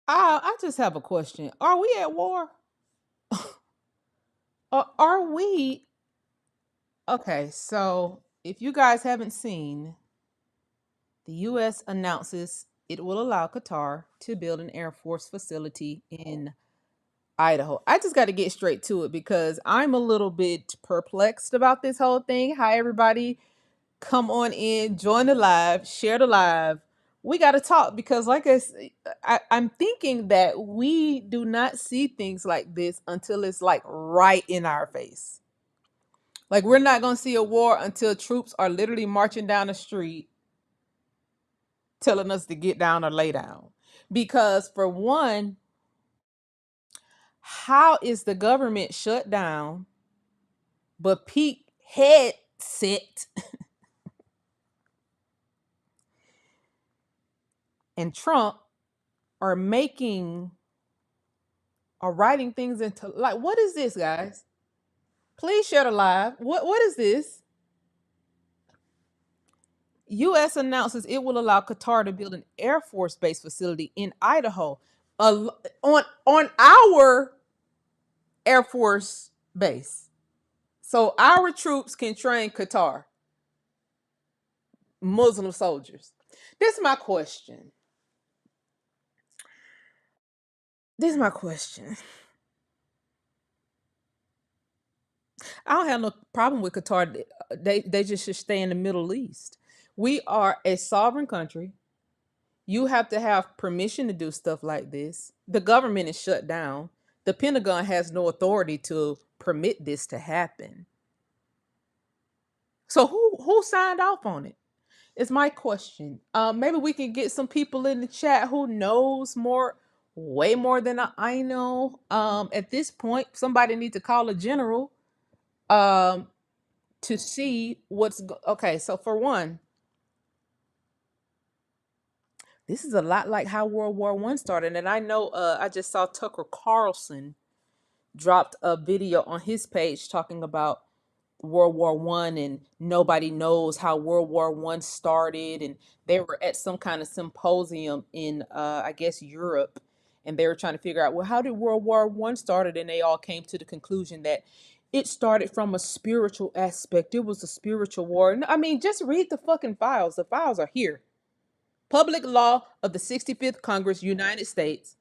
I just have a question. Are we at war? Are we? Okay, so if you guys haven't seen, the U.S. announces it will allow Qatar to build an Air Force facility in Idaho. I just got to get straight to it because I'm a little bit perplexed about this whole thing. Hi, everybody. Come on in, join the live, share the live. We got to talk because, like I'm thinking that we do not see things like this until it's like right in our face. Like, we're not going to see a war until troops are literally marching down the street telling us to get down or lay down. Because, for one, how is the government shut down, but Pete Headset and Trump are writing things into, like, what is this, guys? Please share the live. What is this? U.S. announces it will allow Qatar to build an Air Force base facility in Idaho, on our Air Force base, so our troops can train Qatar Muslim soldiers. This is my question. This is my question. I don't have no problem with Qatar. They just should stay in the Middle East. We are a sovereign country. You have to have permission to do stuff like this. The government is shut down. The Pentagon has no authority to permit this to happen. So who signed off on it? Is my question. Maybe we can get some people in the chat who knows more, way more than I know. At this point, somebody needs to call a general um, to see okay. So for one, this is a lot like how World War One started, and I know I just saw Tucker Carlson dropped a video on his page talking about World War One, and nobody knows how World War One started, and they were at some kind of symposium in I guess Europe, and they were trying to figure out, well, how did World War One started, and they all came to the conclusion that it started from a spiritual aspect. It was a spiritual war. I mean, just read the fucking files. The files are here. Public Law of the 65th Congress, United States,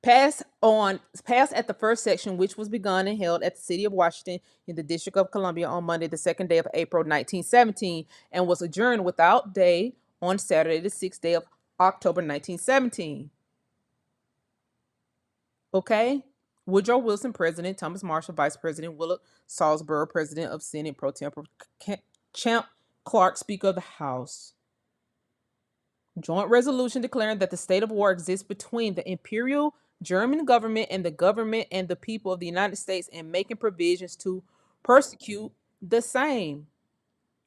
passed at the first section, which was begun and held at the city of Washington in the District of Columbia on Monday, the second day of April, 1917, and was adjourned without day on Saturday, the sixth day of October, 1917. Okay? Woodrow Wilson, President. Thomas Marshall, Vice President. Willard Salisbury, President of Senate Pro Tempore. Champ Clark, Speaker of the House. Joint resolution declaring that the state of war exists between the Imperial German government and the people of the United States, and making provisions to persecute the same.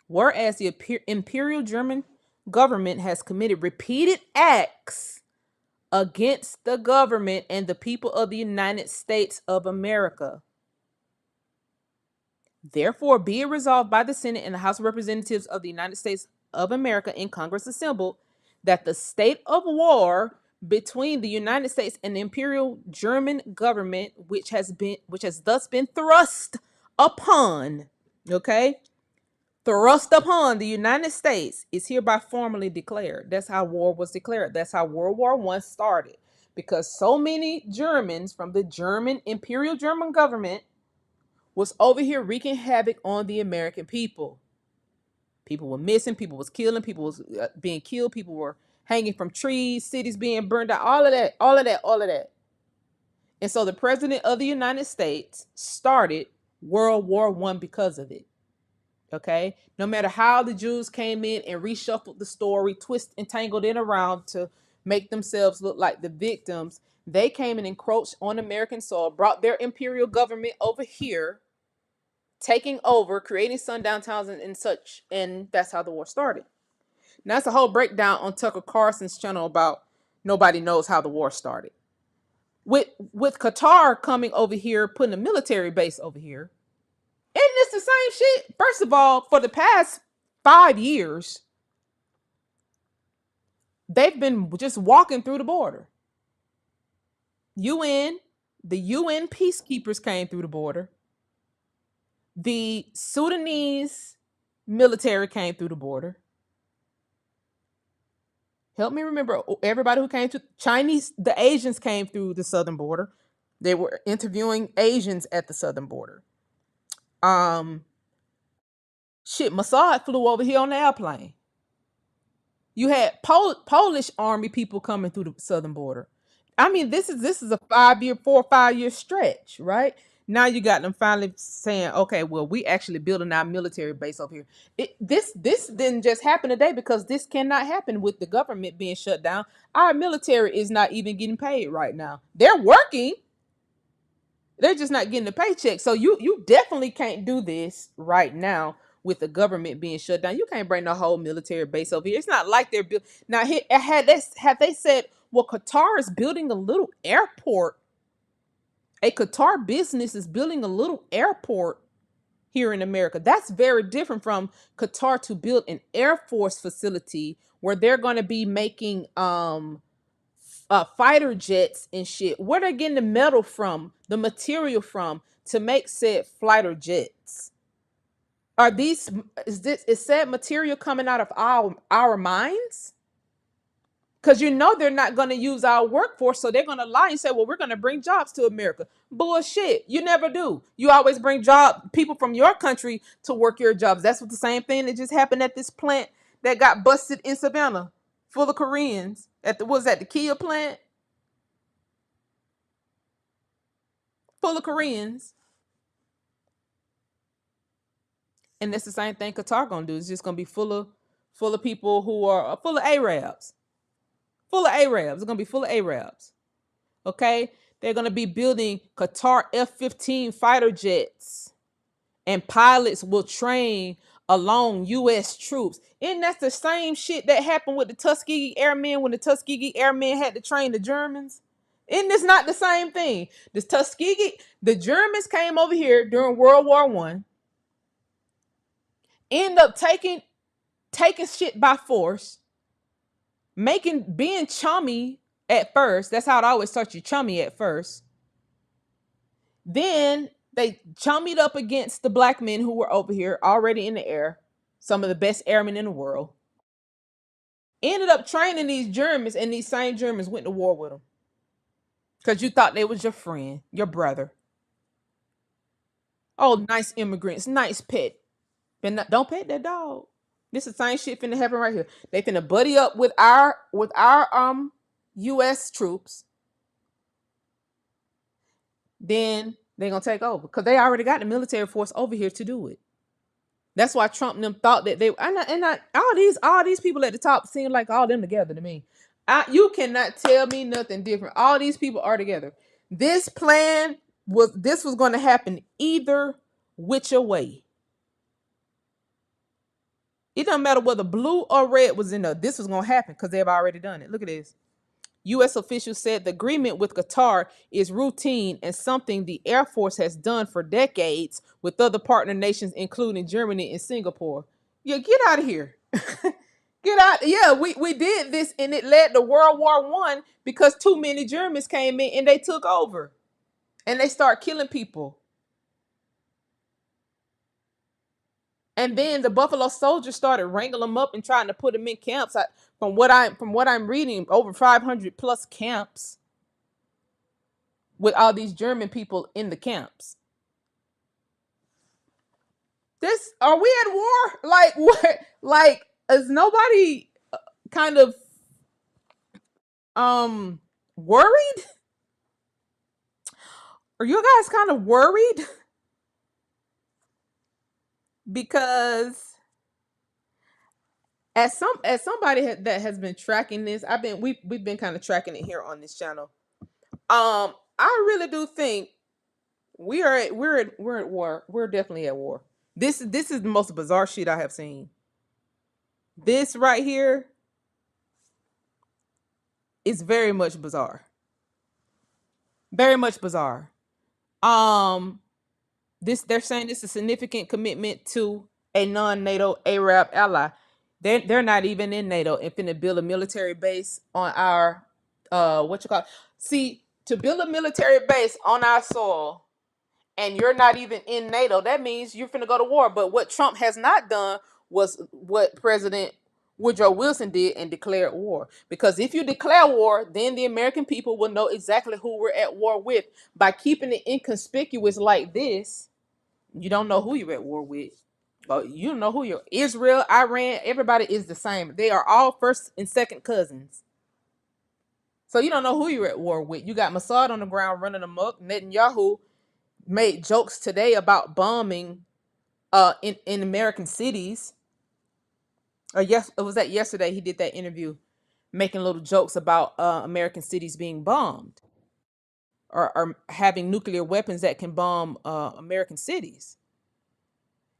Whereas the Imperial German government has committed repeated acts against the government and the people of the United States of America. Therefore, be it resolved by the Senate and the House of Representatives of the United States of America in Congress assembled that the state of war between the United States and the Imperial German government, which has thus been thrust upon, okay, thrust upon the United States, is hereby formally declared. That's how war was declared. That's how World War One started, because so many Germans from the Imperial German government was over here wreaking havoc on the American people. People were missing, people was killing, people was being killed, people were hanging from trees, cities being burned out, all of that, all of that, all of that. And so the president of the United States started World War One because of it. Okay? No matter how the Jews came in and reshuffled the story, twist and tangled it around to make themselves look like the victims, they came and encroached on American soil, brought their imperial government over here, taking over, creating sundown towns and such, and that's how the war started. Now, that's a whole breakdown on Tucker Carlson's channel about nobody knows how the war started. With Qatar coming over here, putting a military base over here, and it's the same shit. First of all, for the past 5 years, they've been just walking through the border. UN, the UN peacekeepers came through the border. The Sudanese military came through the border. Help me remember everybody who came to Chinese, the Asians came through the southern border. They were interviewing Asians at the southern border. Um, shit, Mossad flew over here on the airplane. You had Polish army people coming through the southern border. I mean, this is a 5 year, 4 or 5 year stretch, right? Now you got them finally saying, okay, well, we actually building our military base over here. This didn't just happen today because this cannot happen with the government being shut down. Our military is not even getting paid right now. They're working, they're just not getting the paycheck. So you definitely can't do this right now with the government being shut down. You can't bring the whole military base over here. It's not like they're built now. Had they said, well, Qatar is building a little airport. A Qatar business is building a little airport here in America. That's very different from Qatar to build an Air Force facility where they're going to be making fighter jets and shit. Where they getting the metal from, the material from to make said fighter jets? Are these is said material coming out of our mines? Because you know they're not going to use our workforce, so they're going to lie and say, "Well, we're going to bring jobs to America." Bullshit! You never do. You always bring people from your country to work your jobs. That's what the same thing that just happened at this plant that got busted in Savannah, full of Koreans. At the was that the Kia plant, full of Koreans, and that's the same thing Qatar gonna do. It's just gonna be full of people who are full of Arabs, full of Arabs. It's gonna be full of Arabs. Okay, they're gonna be building Qatar F-15 fighter jets, and pilots will train along U.S. troops. And that's the same shit that happened with the Tuskegee Airmen when the Tuskegee Airmen had to train the Germans. And it's not the same thing. The Germans came over here during World War One, end up taking shit by force, being chummy at first. That's how it always starts, you chummy at first. Then they chummied up against the black men who were over here already in the air, some of the best airmen in the world. Ended up training these Germans, and these same Germans went to war with them because you thought they was your friend, your brother. Oh, nice immigrants, nice pet. But don't pet that dog. This is the same shit finna happen right here. They finna buddy up with our U.S. troops. Then they gonna take over because they already got the military force over here to do it. That's why Trump and them thought that they all these people at the top seem like all them together to me. You cannot tell me nothing different. All these people are together. This plan was going to happen either which way. It doesn't matter whether blue or red was in there. This was going to happen because they've already done it. Look at this. U.S. officials said the agreement with Qatar is routine and something the Air Force has done for decades with other partner nations, including Germany and Singapore. Yeah, get out of here. Get out. Yeah, we did this and it led to World War One because too many Germans came in and they took over. And they start killing people. And then the Buffalo Soldiers started wrangling them up and trying to put them in camps. From what I'm reading, over 500 plus camps with all these German people in the camps. Are we at war? Like what? Like is nobody kind of worried? Are you guys kind of worried? Because as somebody that has been tracking this, we've been kind of tracking it here on this channel. I really do think we're at war. We're definitely at war. This is the most bizarre shit I have seen. This right here is very much bizarre. Very much bizarre. Um, they're saying this is a significant commitment to a non-NATO Arab ally. They're not even in NATO and finna build a military base on our what you call. See, To build a military base on our soil, and you're not even in NATO, that means you're finna go to war. But what Trump has not done was what President Woodrow Wilson did and declared war. Because if you declare war, then the American people will know exactly who we're at war with. By keeping it inconspicuous like this, you don't know who you're at war with. But you don't know who you're. Israel, Iran, everybody is the same. They are all first and second cousins. So you don't know who you're at war with. You got Mossad on the ground running amok. Netanyahu made jokes today about bombing in American cities. Or yes, it was that yesterday he did that interview making little jokes about American cities being bombed or having nuclear weapons that can bomb American cities.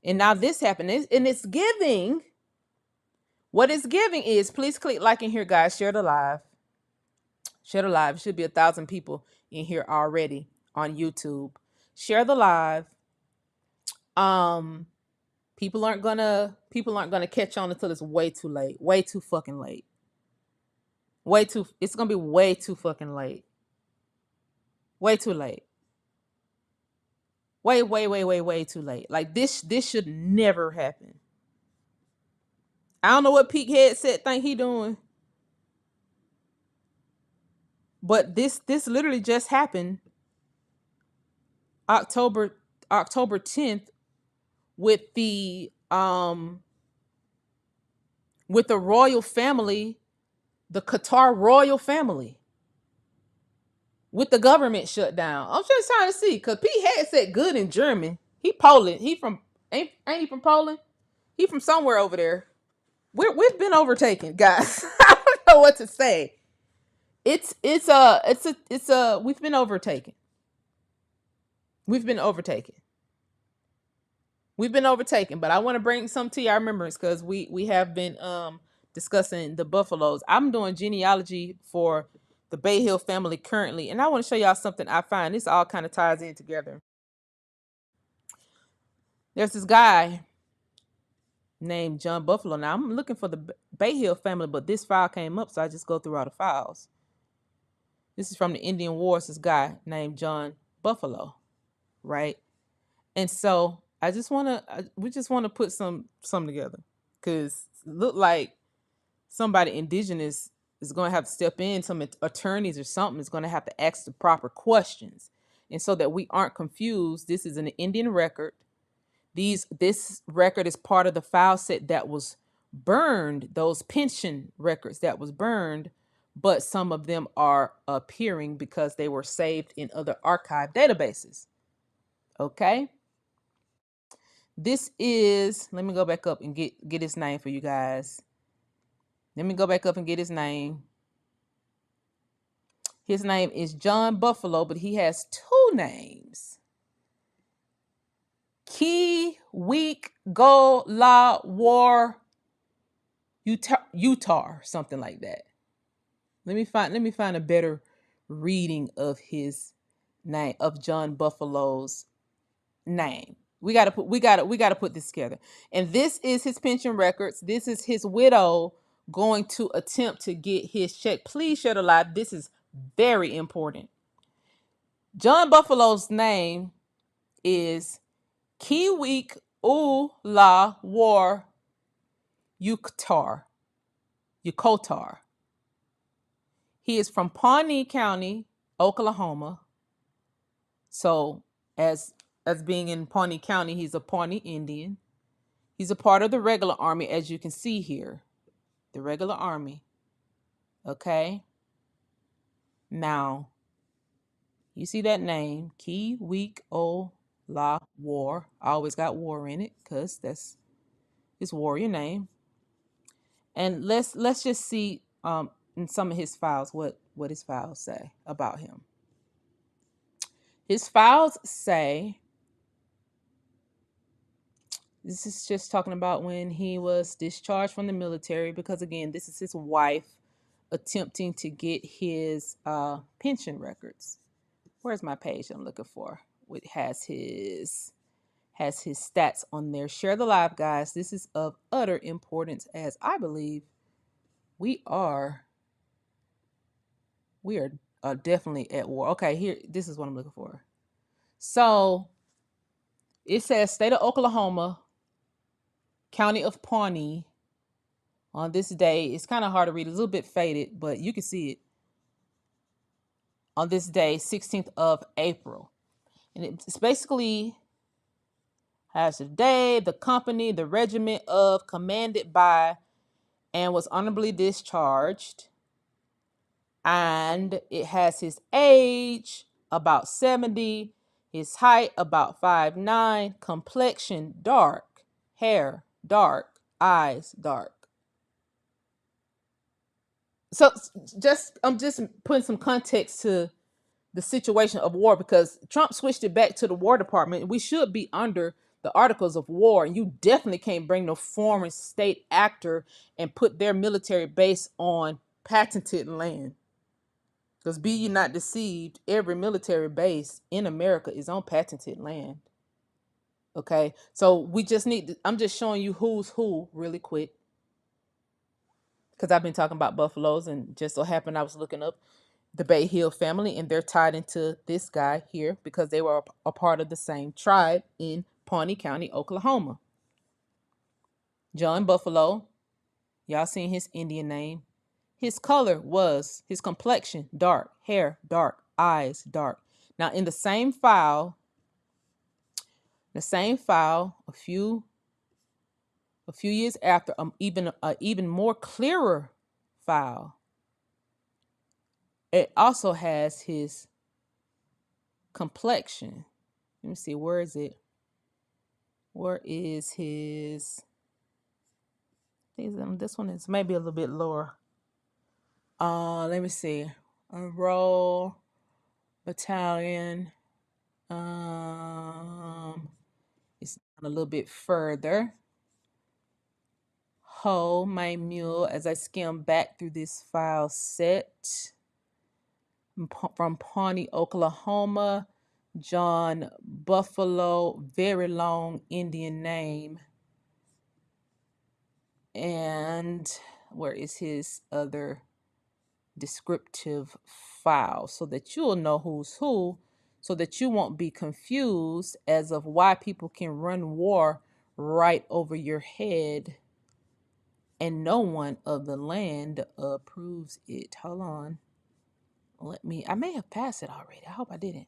And now this happened, and it's giving. What it's giving is, please click like in here, guys. Share the live. Share the live. It should be 1,000 people in here already on YouTube. Share the live. People aren't gonna catch on until it's way too late. Way too fucking late. It's gonna be way too fucking late. Way too late. Way too late. Like this should never happen. I don't know what Pete Headset think he doing. But this literally just happened October 10th with the royal family, the Qatar royal family, with the government shut down. I'm just trying to see, because Pete Headset good in German. He Poland. He from ain't he from Poland? He from somewhere over there. We've been overtaken, guys. I don't know what to say. It's we've been overtaken. We've been overtaken. We've been overtaken, but I want to bring some to your remembrance, because we have been discussing the buffaloes. I'm doing genealogy for the Bay Hill family currently, and I want to show y'all something I find. This all kind of ties in together. There's this guy named John Buffalo. Now I'm looking for the Bay Hill family, but this file came up, so I just go through all the files. This is from the Indian Wars. This guy named John Buffalo, right? And so we just want to put some together, because it look like somebody indigenous is going to have to step in. Some attorneys or something is going to have to ask the proper questions, and so that we aren't confused. This is an Indian record. This record is part of the file set that was burned. Those pension records that was burned, but some of them are appearing because they were saved in other archive databases. Okay. This is, let me go back up and get his name for you guys. Let me go back up and get his name. His name is John Buffalo, but he has two names. Ki Week Go La War Utah, something like that. Let me find a better reading of his name, of John Buffalo's name. We gotta put this together. And this is his pension records. This is his widow going to attempt to get his check. Please share the live. This is very important. John Buffalo's name is Kiwik Ula War Yukotar. He is from Pawnee County, Oklahoma. So as being in Pawnee County, he's a Pawnee Indian. He's a part of the regular army, as you can see here. The regular army. Okay. Now, you see that name, Ki Week O La War. I always got war in it, because that's his warrior name. And let's just see in some of his files what his files say about him. His files say, this is just talking about when he was discharged from the military, because again, this is his wife attempting to get his pension records. Where's my page I'm looking for? It has his stats on there. Share the live, guys. This is of utter importance, as I believe we are are definitely at war. Okay, here, this is what I'm looking for. So it says state of Oklahoma, county of Pawnee, on this day. It's kind of hard to read, a little bit faded, but you can see it. On this day, 16th of April. And it's basically has the day, the company, the regiment of, commanded by, and was honorably discharged. And it has his age, about 70, his height, about 5'9", complexion, dark, hair, dark, eyes, dark. So I'm just putting some context to the situation of war, because Trump switched it back to the War Department. We should be under the Articles of War, and you definitely can't bring no foreign state actor and put their military base on patented land. Because be you not deceived, every military base in America is on patented land. Okay, so we just need to, I'm just showing you who's who really quick, because I've been talking about buffaloes, and just so happened I was looking up the Bay Hill family, and they're tied into this guy here because they were a part of the same tribe in Pawnee County, Oklahoma. John Buffalo, y'all seen his Indian name. His color was, his complexion, dark, hair, dark, eyes, dark. Now in the same file, a few years after, even more clearer file, it also has his complexion. Let me see, where is it? Where is his? This one is maybe a little bit lower. Let me see. A roll battalion. It's a little bit further. Ho, my mule, as I skim back through this file set. From Pawnee, Oklahoma. John Buffalo, very long Indian name. And where is his other descriptive file, so that you'll know who's who, so that you won't be confused as of why people can run war right over your head and no one of the land approves it. Hold on. I may have passed it already. I hope I didn't.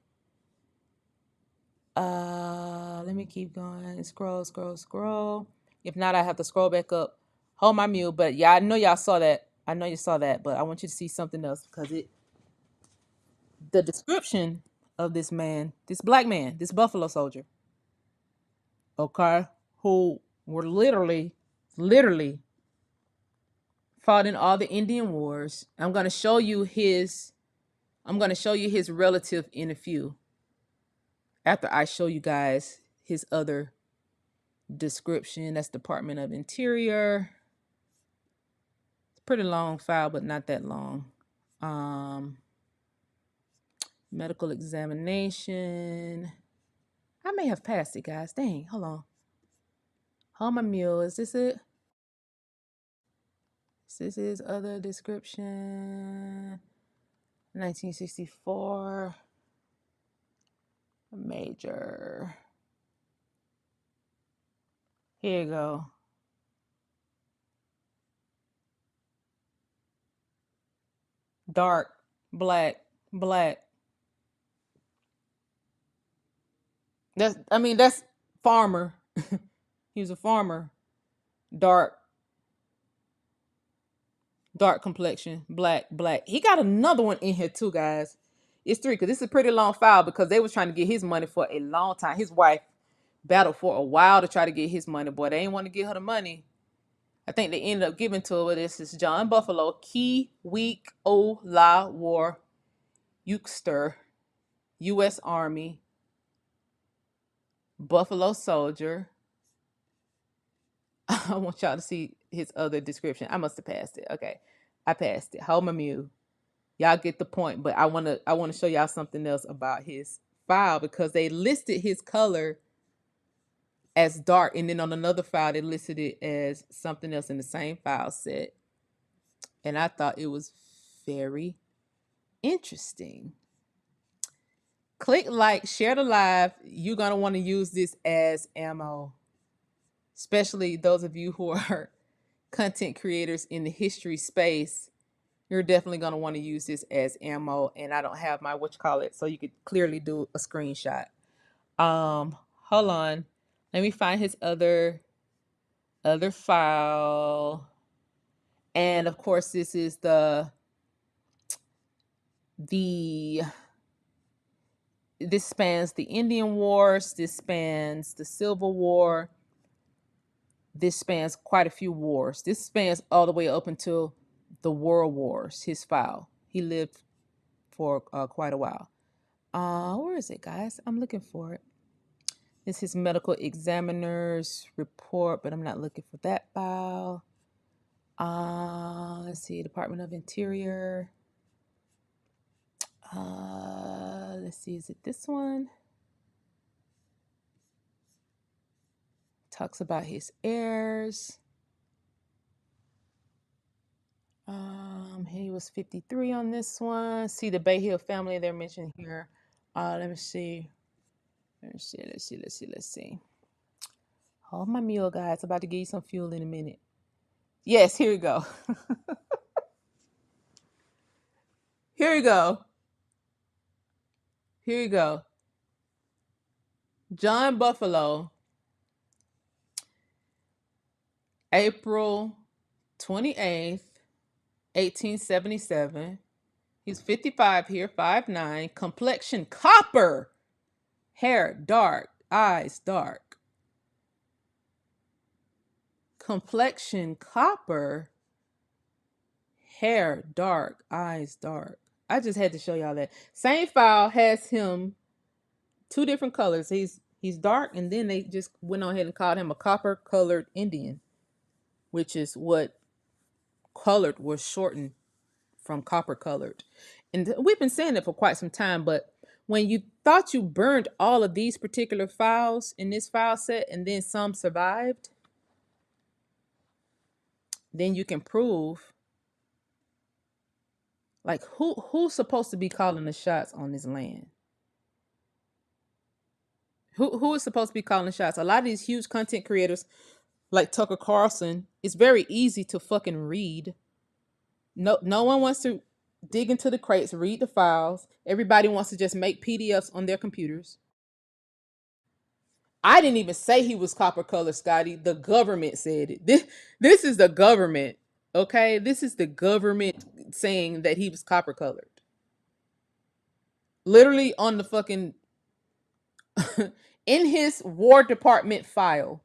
Let me keep going. Scroll. If not, I have to scroll back up. Hold my mule, but yeah, I know y'all saw that. I know you saw that, but I want you to see something else, because the description of this man, this black man, this buffalo soldier, okay, who were literally fought in all the Indian wars. I'm gonna show you his relative in a few, after I show you guys his other description. That's Department of Interior. It's a pretty long file, but not that long. Medical examination. I may have passed it, guys. Dang, hold on. Hold my mule. Is this it? This is other description. 1964. Major. Here you go. Dark, black. That's farmer. He was a farmer. Dark complexion, black. He got another one in here too, guys. It's three, because this is a pretty long file, because they was trying to get his money for a long time. His wife battled for a while to try to get his money. Boy, they ain't want to give her the money. I think they ended up giving to her. This is John Buffalo, Key Week O La War, Euchster, U.S. Army, Buffalo Soldier. I want y'all to see his other description. I must have passed it. Okay, I passed it. Hold my mute. Y'all get the point, but I wanna show y'all something else about his file, because they listed his color as dark, and then on another file they listed it as something else in the same file set. And I thought it was very, Interesting. Click like, share the live. You're gonna want to use this as ammo, especially those of you who are content creators in the history space. You're definitely gonna want to use this as ammo. And I don't have my what you call it, so you could clearly do a screenshot. Hold on. Let me find his other file. And of course, this is the this spans the Indian Wars, this spans the Civil War, this spans quite a few wars. This spans all the way up until the World Wars, his file. He lived for quite a while. Where is it, guys? I'm looking for it. It's his medical examiner's report, but I'm not looking for that file. Let's see, Department of Interior. Let's see, is it this one? Talks about his heirs. He was 53 on this one. See the Bay Hill family they're mentioned here. Let me see. Let's see. Hold my mule, guys. I'm about to give you some fuel in a minute. Yes, here we go. Here we go. Here you go. John Buffalo, April 28th, 1877. He's 55 here, 5'9", complexion copper, hair dark, eyes dark. Complexion copper, hair dark, eyes dark. I just had to show y'all that. Same file has him two different colors. He's dark, and then they just went on ahead and called him a copper colored Indian, which is what colored was shortened from copper colored. And we've been saying it for quite some time, but when you thought you burned all of these particular files in this file set and then some survived, then you can prove like who's supposed to be calling the shots on this land. Who is supposed to be calling the shots? A lot of these huge content creators like Tucker Carlson, it's very easy to fucking read. No one wants to dig into the crates, read the files. Everybody wants to just make PDFs on their computers. I didn't even say he was copper color, Scotty. The government said it. This is the government. Okay? This is the government saying that he was copper colored. Literally on the fucking in his War Department file.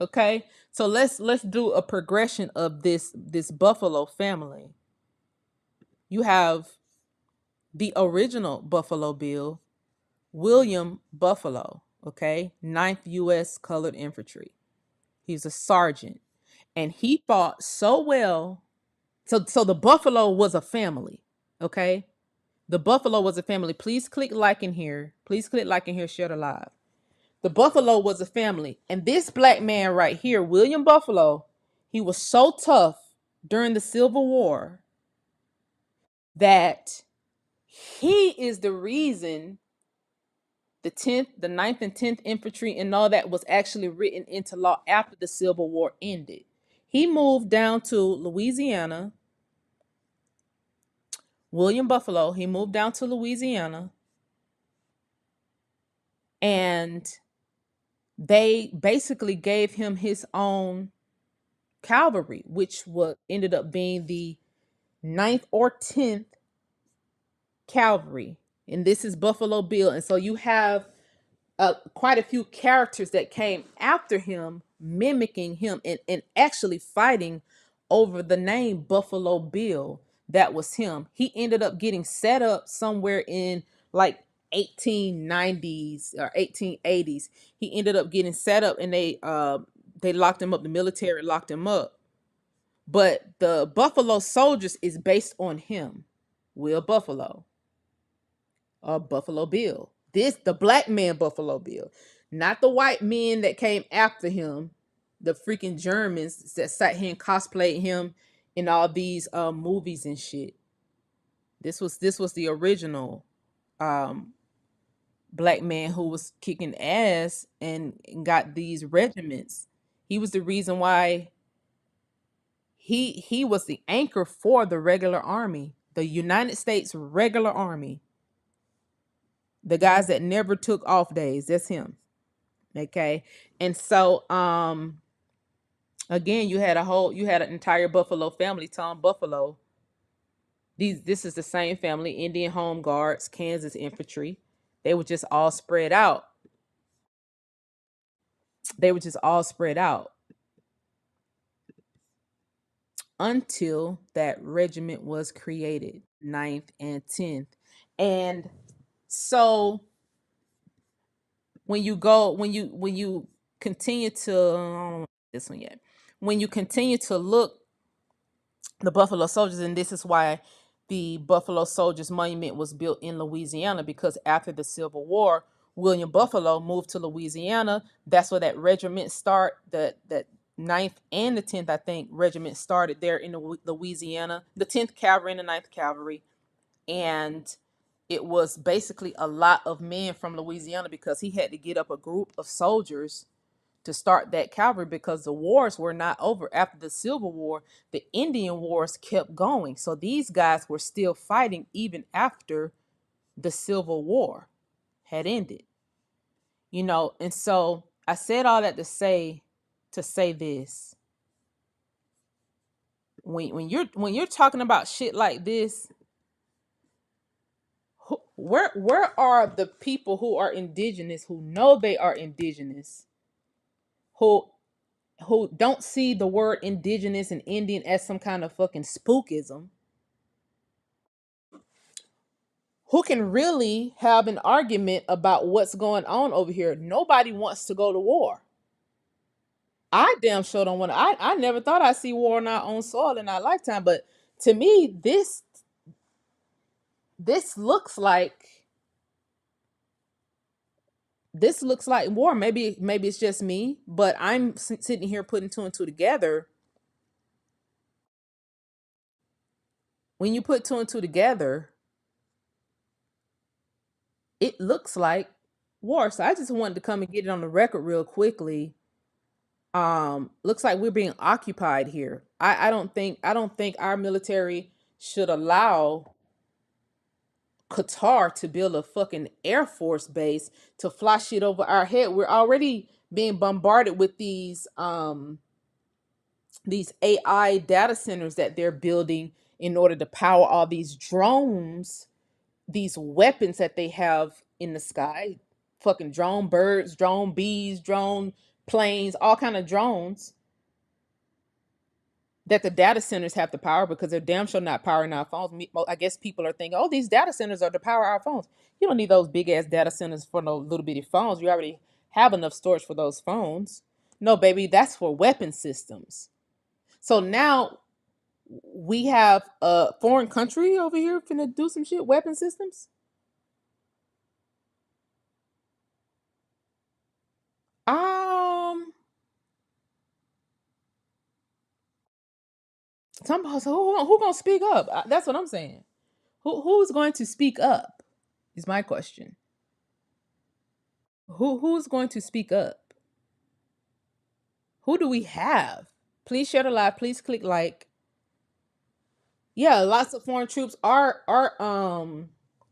Okay? So let's do a progression of this Buffalo family. You have the original Buffalo Bill, William Buffalo, okay? 9th U.S. Colored Infantry. He's a sergeant. And he fought so well. So the Buffalo was a family, okay? The Buffalo was a family. Please click like in here. Please click like in here, share the live. The Buffalo was a family. And this black man right here, William Buffalo, he was so tough during the Civil War that he is the reason the 10th, the 9th and 10th Infantry and all that was actually written into law after the Civil War ended. He moved down to Louisiana. William Buffalo, he moved down to Louisiana. And they basically gave him his own cavalry, which ended up being the 9th or 10th Cavalry. And this is Buffalo Bill. And so you have quite a few characters that came after him, mimicking him and actually fighting over the name Buffalo Bill. That was him. He ended up getting set up somewhere in like 1890s or 1880s. He ended up getting set up, and they locked him up. The military locked him up. But the Buffalo Soldiers is based on him, Will Buffalo, or Buffalo Bill. The black man Buffalo Bill, not the white men that came after him, the freaking Germans that sat here and cosplayed him in all these movies and shit. This was the original um black man who was kicking ass and got these regiments. He was the reason why he was the anchor for the regular army, the United States regular army. The guys that never took off days, that's him. Okay. And so again, you had an entire Buffalo family, Tom Buffalo. This is the same family, Indian Home Guards, Kansas Infantry. They were just all spread out. They were just all spread out until that regiment was created, ninth and 10th. And so when you continue to I don't know this one yet. When you continue to look the Buffalo Soldiers, and this is why the Buffalo Soldiers Monument was built in Louisiana, because after the Civil War, William Buffalo moved to Louisiana. That's where that regiment start. That ninth and the 10th, I think, regiment started there in Louisiana. The 10th Cavalry and the ninth Cavalry, and it was basically a lot of men from Louisiana because he had to get up a group of soldiers to start that cavalry because the wars were not over. After the Civil War, the Indian Wars kept going. So these guys were still fighting even after the Civil War had ended. And so I said all that to say this. When you're talking about shit like this, where are the people who are indigenous, who know they are indigenous, who don't see the word indigenous and Indian as some kind of fucking spookism, who can really have an argument about what's going on over here? Nobody wants to go to war. I damn sure don't want to. I never thought I'd see war on our own soil in our lifetime, but to me, this looks like this looks like war. Maybe it's just me, but I'm sitting here putting two and two together. When you put two and two together, it looks like war. So I just wanted to come and get it on the record real quickly. Looks like we're being occupied here. I don't think our military should allow Qatar to build a fucking air force base to fly shit over our head. We're already being bombarded with these AI data centers that they're building in order to power all these drones, these weapons that they have in the sky. Fucking drone birds, drone bees, drone planes, all kind of drones that the data centers have to power, because they're damn sure not powering our phones. I guess people are thinking, oh, these data centers are to power our phones. You don't need those big ass data centers for no little bitty phones. You already have enough storage for those phones. No, baby, that's for weapon systems. So now we have a foreign country over here finna do some shit, weapon systems. Um, so who gonna speak up? That's what I'm saying. Who's going to speak up? Is my question. Who's going to speak up? Who do we have? Please share the live. Please click like. Yeah, lots of foreign troops are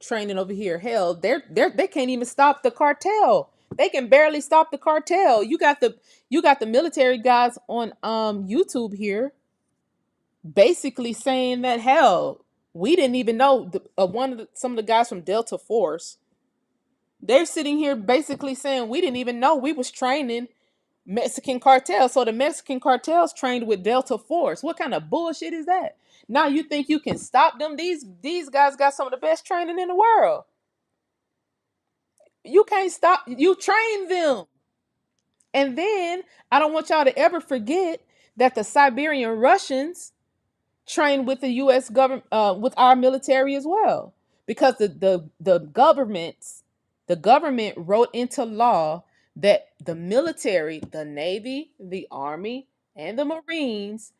training over here. Hell, they can't even stop the cartel. They can barely stop the cartel. You got the military guys on YouTube here basically saying that, hell, we didn't even know some of the guys from Delta Force. They're sitting here basically saying we didn't even know we was training Mexican cartels. So the Mexican cartels trained with Delta Force. What kind of bullshit is that? Now you think you can stop them? These guys got some of the best training in the world. You can't stop. You train them. And then I don't want y'all to ever forget that the Siberian Russians train with the U.S. government, with our military as well, because the government wrote into law that the military, the Navy, the Army, and the Marines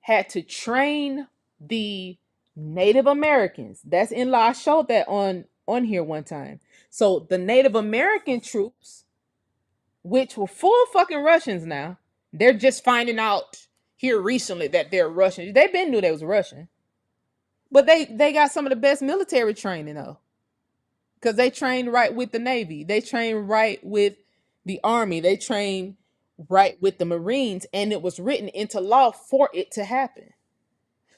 had to train the Native Americans. That's in law. I showed that on here one time. So the Native American troops, which were full fucking Russians now, they're just finding out here recently that they're Russians. They been knew they was Russian, but they got some of the best military training though, because they trained right with the Navy. They trained right with the Army. They trained right with the Marines, and it was written into law for it to happen.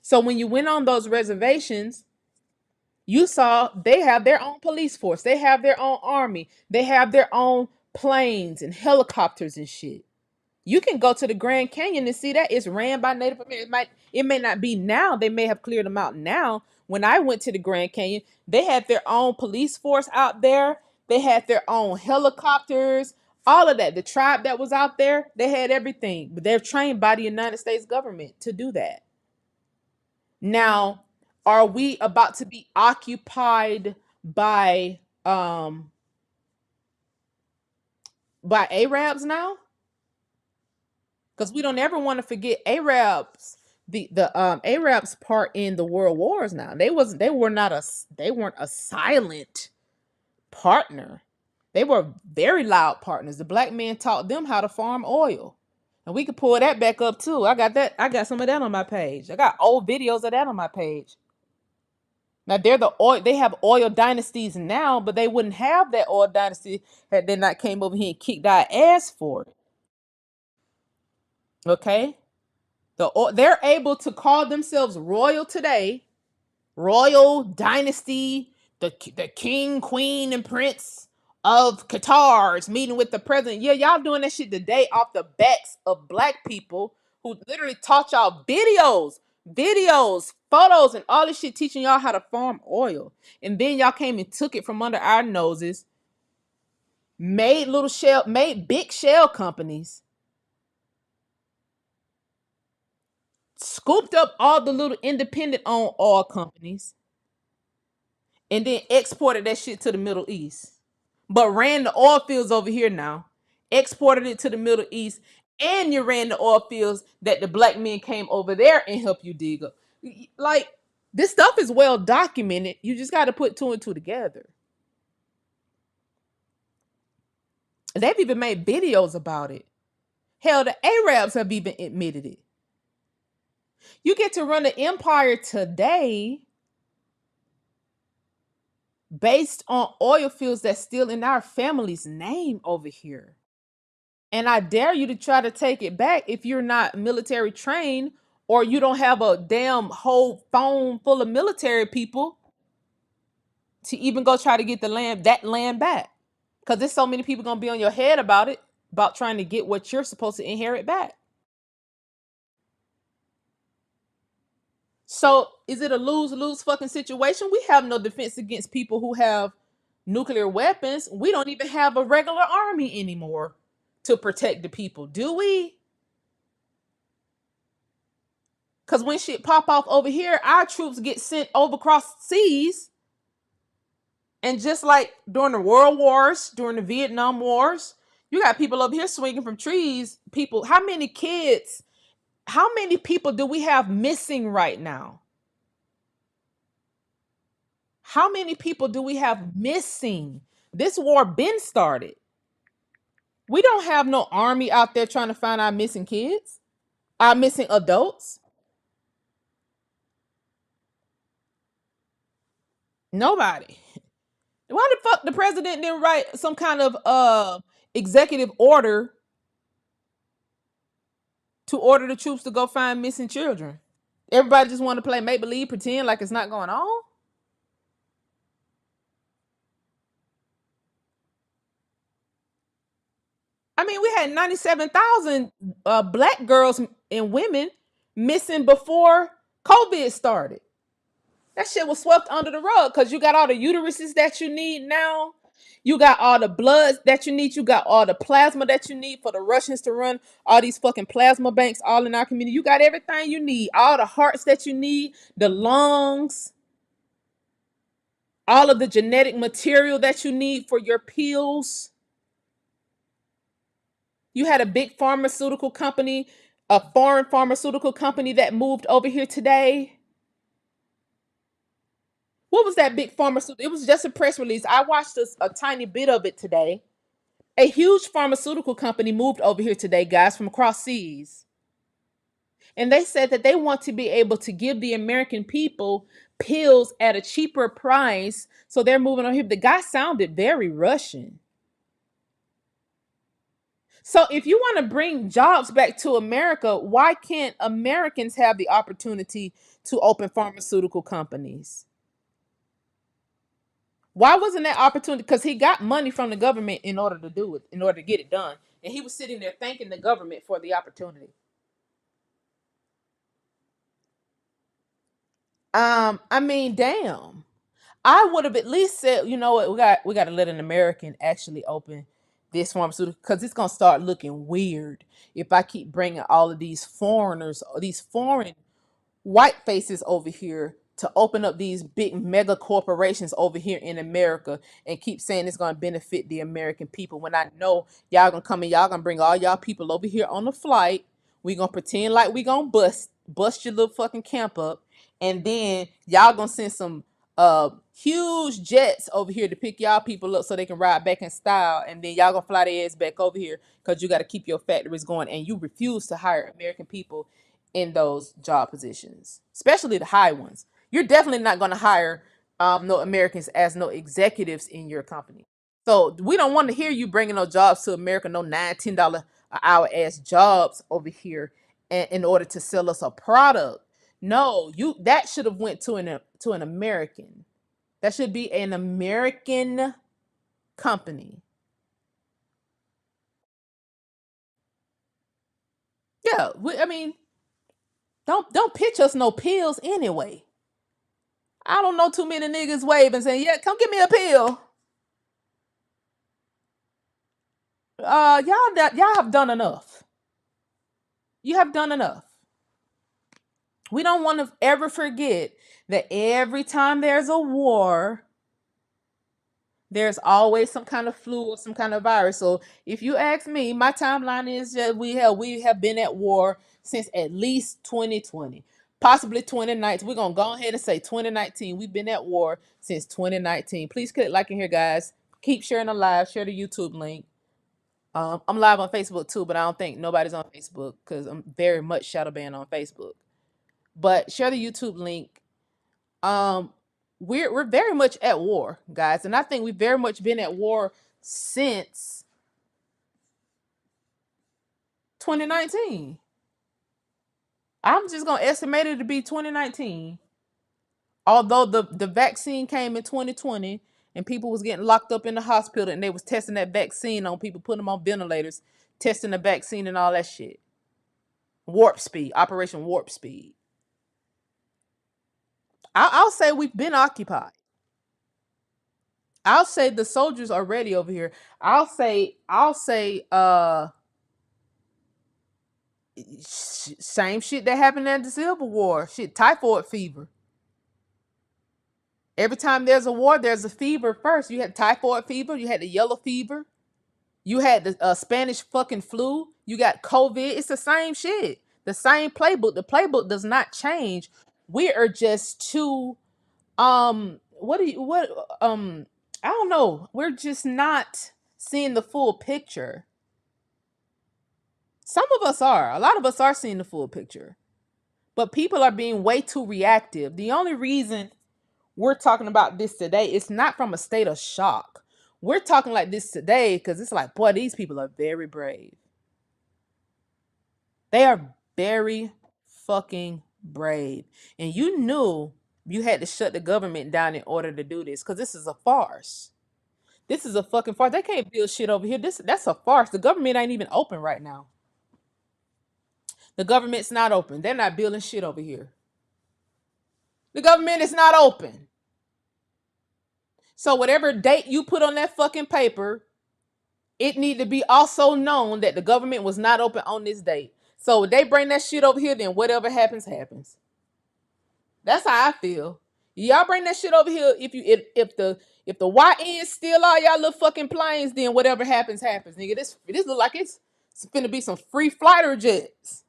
So when you went on those reservations, you saw they have their own police force, they have their own army, they have their own planes and helicopters and shit. You can go to the Grand Canyon and see that it's ran by Native Americans. It may not be now. They may have cleared them out now. When I went to the Grand Canyon, they had their own police force out there. They had their own helicopters, all of that. The tribe that was out there, they had everything. But they're trained by the United States government to do that. Now, are we about to be occupied by Arabs now? Because we don't ever want to forget Arabs, the Arabs part in the world wars. Now they weren't a silent partner. They were very loud partners. The black men taught them how to farm oil. And we could pull that back up too. I got some of that on my page. I got old videos of that on my page. Now they have oil dynasties now, but they wouldn't have that oil dynasty had they not came over here and kicked our ass for it. Okay? They're able to call themselves royal today, royal dynasty, the king, queen, and prince of Qatar is meeting with the president. Yeah, y'all doing that shit today off the backs of black people who literally taught y'all videos, photos, and all this shit teaching y'all how to farm oil. And then y'all came and took it from under our noses, made big shell companies, scooped up all the little independent owned oil companies, and then exported that shit to the Middle East. But ran the oil fields over here now, exported it to the Middle East, and you ran the oil fields that the black men came over there and helped you dig up. Like, this stuff is well documented. You just got to put two and two together. They've even made videos about it. Hell, the Arabs have even admitted it. You get to run an empire today based on oil fields that's still in our family's name over here. And I dare you to try to take it back if you're not military trained or you don't have a damn whole phone full of military people to even go try to get that land back. Because there's so many people gonna be on your head about it, about trying to get what you're supposed to inherit back. So is it a lose-lose fucking situation? We have no defense against people who have nuclear weapons. We don't even have a regular army anymore to protect the people, do we? Because when shit pop off over here, our troops get sent over across seas. And just like during the World Wars, during the Vietnam Wars, you got people over here swinging from trees. People, how many kids, how many people do we have missing right now? How many people do we have missing? This war been started. We don't have no army out there trying to find our missing kids, our missing adults. Nobody. Why the fuck the president didn't write some kind of executive order to order the troops to go find missing children? Everybody just want to play make believe, pretend like it's not going on. I mean, we had 97,000 black girls and women missing before COVID started. That shit was swept under the rug because you got all the uteruses that you need now. You got all the blood that you need. You got all the plasma that you need for the Russians to run all these fucking plasma banks all in our community. You got everything you need. All the hearts that you need, the lungs, all of the genetic material that you need for your pills. You had a big pharmaceutical company, a foreign pharmaceutical company that moved over here today. What was that big pharmaceutical? It was just a press release. I watched a tiny bit of it today. A huge pharmaceutical company moved over here today, guys, from across seas. And they said that they want to be able to give the American people pills at a cheaper price. So they're moving on here. The guy sounded very Russian. So if you want to bring jobs back to America, why can't Americans have the opportunity to open pharmaceutical companies? Why wasn't that opportunity? Because he got money from the government in order to do it, in order to get it done. And he was sitting there thanking the government for the opportunity. I mean, damn. I would have at least said, you know what, we got to let an American actually open this pharmaceutical because it's gonna start looking weird if I keep bringing all of these foreigners, these foreign white faces over here to open up these big mega corporations over here in America and keep saying it's going to benefit the American people when I know y'all gonna come and y'all gonna bring all y'all people over here on the flight. We gonna pretend like we gonna bust your little fucking camp up, and then y'all gonna send some huge jets over here to pick y'all people up so they can ride back in style, and then y'all gonna fly their ass back over here because you got to keep your factories going, and you refuse to hire American people in those job positions, especially the high ones. You're definitely not going to hire no Americans as no executives in your company. So we don't want to hear you bringing no jobs to America, no $9, $10 an hour ass jobs over here in order to sell us a product. No, you that should have went to an American. That should be an American company. Yeah, I mean, don't pitch us no pills anyway. I don't know too many niggas waving saying, "Yeah, come give me a pill." Y'all have done enough. You have done enough. We don't want to ever forget that every time there's a war, there's always some kind of flu or some kind of virus. So if you ask me, my timeline is that we have been at war since at least 2020, possibly 2019. We're gonna go ahead and say 2019. We've been at war since 2019. Please click like in here, guys. Keep sharing the live. Share the YouTube link. I'm live on Facebook too, but I don't think nobody's on Facebook because I'm very much shadow banned on Facebook. But share the YouTube link. Um, we're very much at war, guys, and I think we've very much been at war since 2019. I'm just gonna estimate it to be 2019. Although the vaccine came in 2020 and people was getting locked up in the hospital and they was testing that vaccine on people, putting them on ventilators, testing the vaccine and all that shit. Warp speed, Operation Warp Speed. I'll say we've been occupied. I'll say the soldiers are ready over here. I'll say same shit that happened at the Civil War. Shit, typhoid fever. Every time there's a war, there's a fever first. You had typhoid fever, you had the yellow fever, you had the Spanish fucking flu, you got COVID. It's the same shit. The same playbook. The playbook does not change. We are just too what do you what I don't know. We're just not seeing the full picture. Some of us are. A lot of us are seeing the full picture. But people are being way too reactive. The only reason we're talking about this today is not from a state of shock. We're talking like this today because it's like, boy, these people are very brave. They are very fucking brave. And you knew you had to shut the government down in order to do this because this is a farce. This is a fucking farce. They can't build shit over here. That's a farce. The government ain't even open right now. The government's not open. They're not building shit over here. The government is not open. So whatever date you put on that fucking paper, it need to be also known that the government was not open on this date. So if they bring that shit over here, then whatever happens, happens. That's how I feel. Y'all bring that shit over here. If the YN steal all y'all little fucking planes, then whatever happens, happens, nigga. This look like it's finna be some free fighter jets.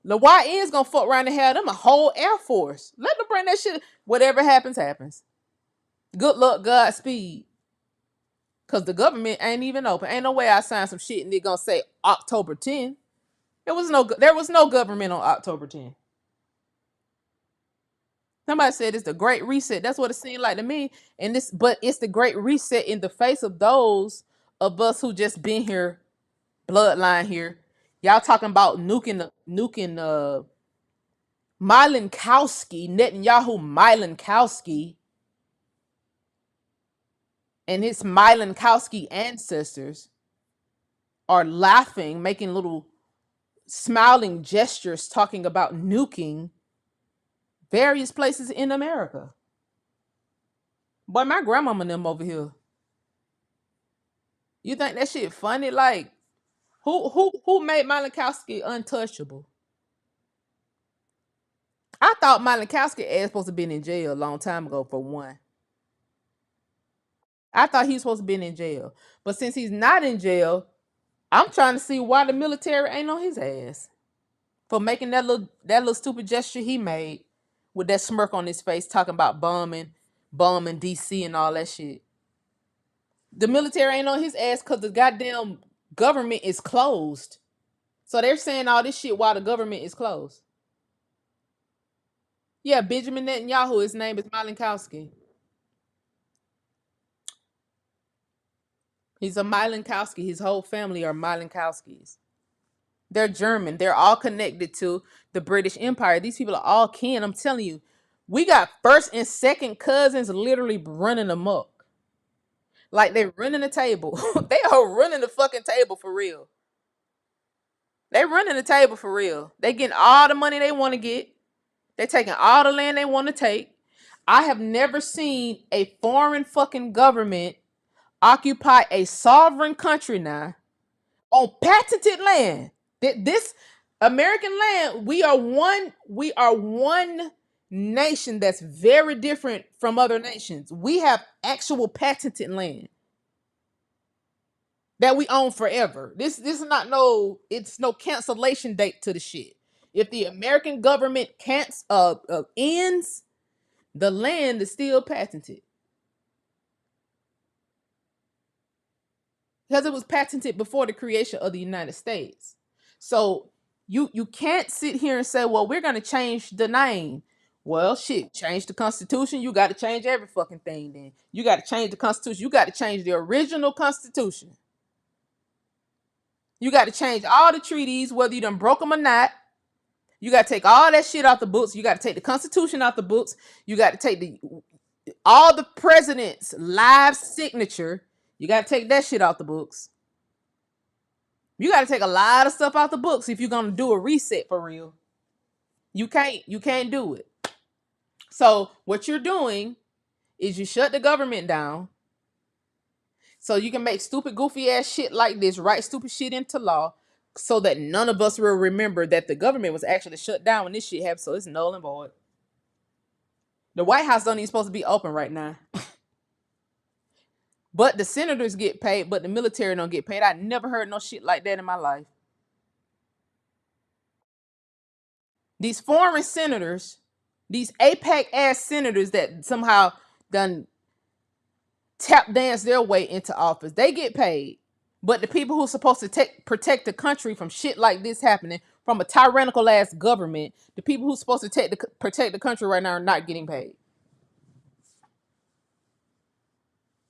The YN's gonna fuck around and have them a whole Air Force. Let them bring that shit. Whatever happens, happens. Good luck, Godspeed. Cause the government ain't even open. Ain't no way I signed some shit and they gonna say October 10th. There was no government on October 10th. Somebody said it's the Great Reset. That's what it seemed like to me. But it's the Great Reset in the face of those of us who just been here, bloodline here. Y'all talking about nuking Milenkowski, Netanyahu Milenkowski, and his Milenkowski ancestors are laughing, making little smiling gestures, talking about nuking various places in America. Boy, my grandmama and them over here. You think that shit funny? Like, who made Milenkowski untouchable? I thought Milenkowski ass supposed to been in jail a long time ago for one. I thought he was supposed to been in jail. But since he's not in jail, I'm trying to see why the military ain't on his ass for making that little stupid gesture he made with that smirk on his face, talking about bombing DC and all that shit. The military ain't on his ass because the goddamn government is closed. So they're saying all this shit while the government is closed. Yeah, Benjamin Netanyahu. His name is Milenkowski. He's a Milenkowski. His whole family are Milenkowskis. They're German. They're all connected to the British Empire. These people are all kin. I'm telling you, we got first and second cousins literally running amok. Like they're running the table. They are running the fucking table for real. They running the table for real. They getting all the money they want to get. They're taking all the land they want to take. I have never seen a foreign fucking government occupy a sovereign country now on patented land. This American land, we are one nation that's very different from other nations. We have actual patented land that we own forever. This is not no, it's no cancellation date to the shit. If the American government can't ends, the land is still patented because it was patented before the creation of the United States. So you can't sit here and say, well, we're gonna change the name. Well, shit, change the Constitution. You got to change every fucking thing. Then you got to change the Constitution. You got to change the original Constitution. You got to change all the treaties, whether you done broke them or not. You got to take all that shit off the books. You got to take the Constitution off the books. You got to take all the president's live signature. You got to take that shit off the books. You got to take a lot of stuff off the books if you're gonna do a reset for real. You can't do it. So what you're doing is you shut the government down so you can make stupid, goofy ass shit like this, write stupid shit into law, so that none of us will remember that the government was actually shut down when this shit happened. So it's null and void. The White House don't even supposed to be open right now. But the senators get paid, but the military don't get paid. I never heard no shit like that in my life. These foreign senators, these APAC ass senators that somehow done tap dance their way into office, they get paid. But the people who's supposed to protect the country from shit like this happening, from a tyrannical ass government, the people who's supposed to protect the country right now are not getting paid.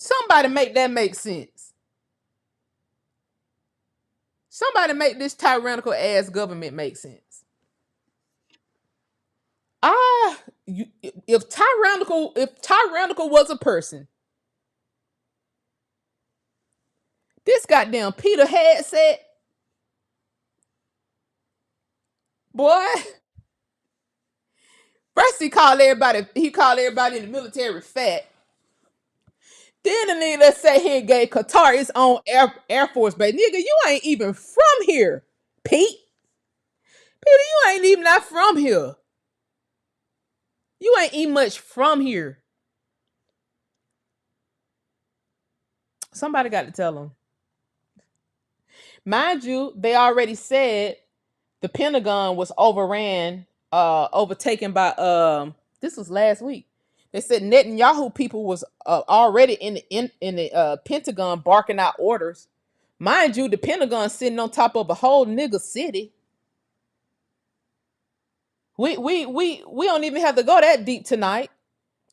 Somebody make that make sense. Somebody make this tyrannical ass government make sense. Ah, if tyrannical was a person, this goddamn Peter had said, boy. First he called everybody in the military fat. Then the nigga that sat here and gave Qatar its own Air Force base. Nigga, you ain't even from here, Pete. Peter, you ain't even not from here. You ain't even much from here. Somebody got to tell them. Mind you, they already said the Pentagon was overtaken by this was last week. They said Netanyahu people was already in the Pentagon barking out orders. Mind you, the Pentagon sitting on top of a whole nigga city. We don't even have to go that deep tonight.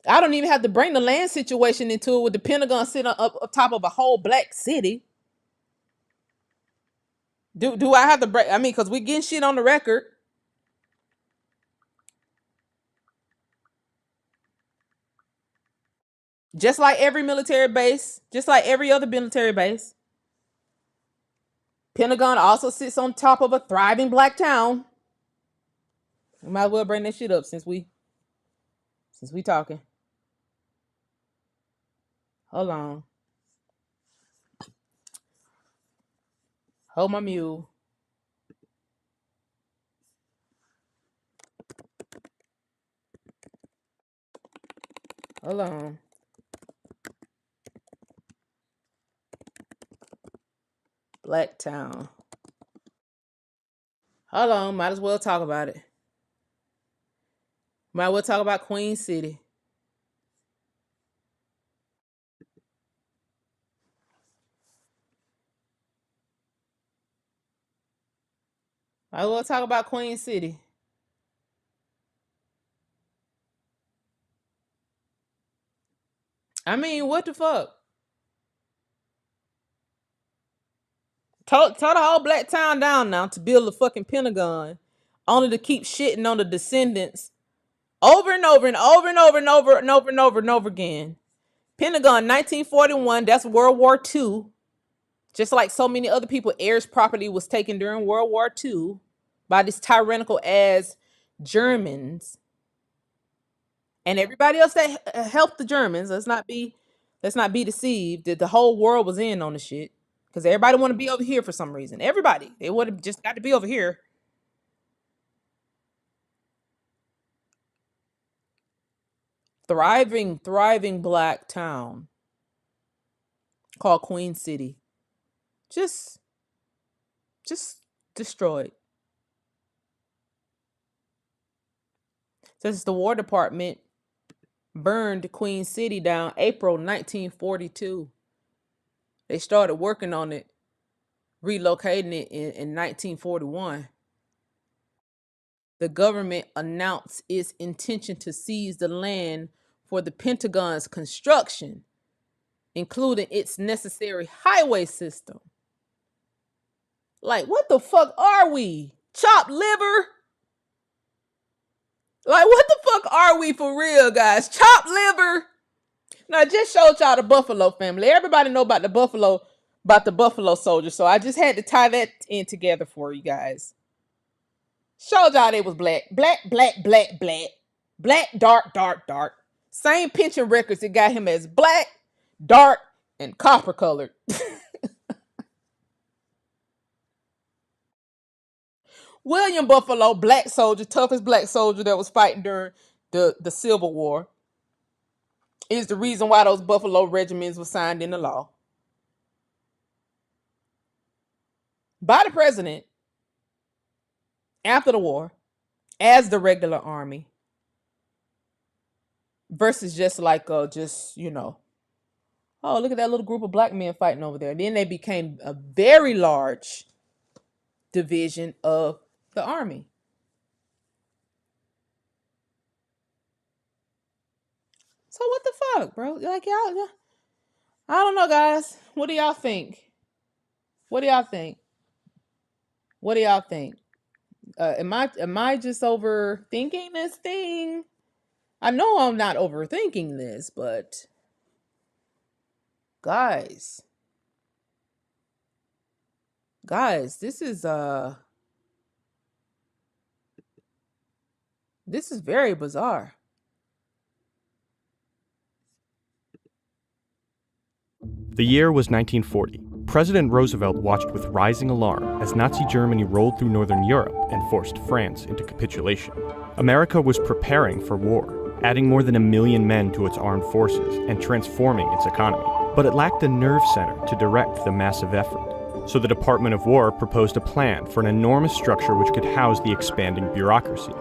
I don't even have to bring the land situation into it with the Pentagon sitting up top of a whole black city. Do I have to break? I mean, because we getting shit on the record. Just like every military base, just like every other military base. Pentagon also sits on top of a thriving black town. We might as well bring that shit up since we talking. Hold on. Hold my mule. Hold on. Black town. Hold on. Might as well talk about it. Might as well talk about Queen City. Might as well talk about Queen City. I mean, what the fuck? Tore the whole black town down now to build a fucking Pentagon, only to keep shitting on the descendants over and over and over and over and over and over and over and over again. Pentagon 1941, that's World War II. Just like so many other people, heirs' property was taken during World War II by these tyrannical ass Germans. And everybody else that helped the Germans, let's not be deceived that the whole world was in on the shit. Because everybody want to be over here for some reason. Everybody. They would have just got to be over here. Thriving black town called Queen City. Just destroyed. Since the War Department burned Queen City down April 1942. They started working on it, relocating it in 1941. The government announced its intention to seize the land for the Pentagon's construction, including its necessary highway system. Like, what the fuck are we? Chopped liver? Like, what the fuck are we for real, guys? Chopped liver? Now, I just showed y'all the Buffalo family. Everybody know about the Buffalo soldier. So I just had to tie that in together for you guys. Showed y'all they was black. Black, dark. Same pension records that got him as black, dark, and copper colored. William Buffalo, black soldier, toughest black soldier that was fighting during the Civil War, is the reason why those Buffalo regiments were signed into law by the president after the war as the regular army versus just like oh, look at that little group of black men fighting over there. Then they became a very large division of the army. So what the fuck, bro? Like y'all, I don't know, guys. What do y'all think? Am I just overthinking this thing? I know I'm not overthinking this, but guys, this is very bizarre. The year was 1940. President Roosevelt watched with rising alarm as Nazi Germany rolled through northern Europe and forced France into capitulation. America was preparing for war, adding more than 1 million men to its armed forces and transforming its economy. But it lacked a nerve center to direct the massive effort. So the Department of War proposed a plan for an enormous structure which could house the expanding bureaucracy.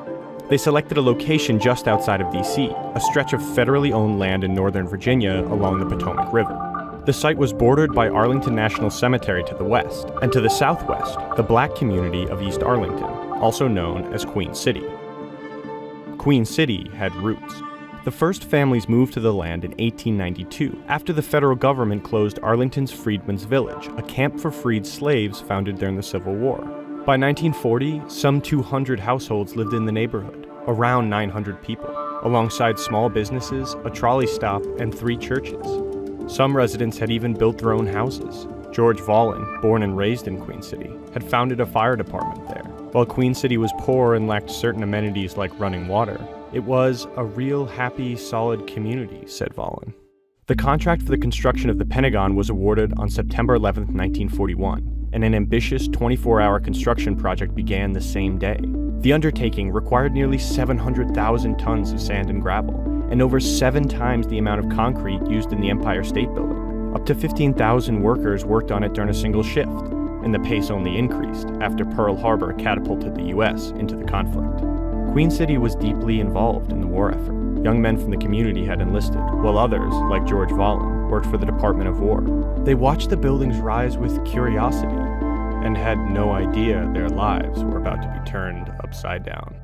They selected a location just outside of D.C., a stretch of federally owned land in Northern Virginia along the Potomac River. The site was bordered by Arlington National Cemetery to the west, and to the southwest, the black community of East Arlington, also known as Queen City. Queen City had roots. The first families moved to the land in 1892 after the federal government closed Arlington's Freedmen's Village, a camp for freed slaves founded during the Civil War. By 1940, some 200 households lived in the neighborhood, around 900 people, alongside small businesses, a trolley stop, and 3 churches. Some residents had even built their own houses. George Volin, born and raised in Queen City, had founded a fire department there. While Queen City was poor and lacked certain amenities like running water, it was a real happy, solid community, said Volin. The contract for the construction of the Pentagon was awarded on September 11, 1941, and an ambitious 24-hour construction project began the same day. The undertaking required nearly 700,000 tons of sand and gravel, and over 7 times the amount of concrete used in the Empire State Building. Up to 15,000 workers worked on it during a single shift, and the pace only increased after Pearl Harbor catapulted the U.S. into the conflict. Queen City was deeply involved in the war effort. Young men from the community had enlisted, while others, like George Volin, worked for the Department of War. They watched the buildings rise with curiosity and had no idea their lives were about to be turned upside down.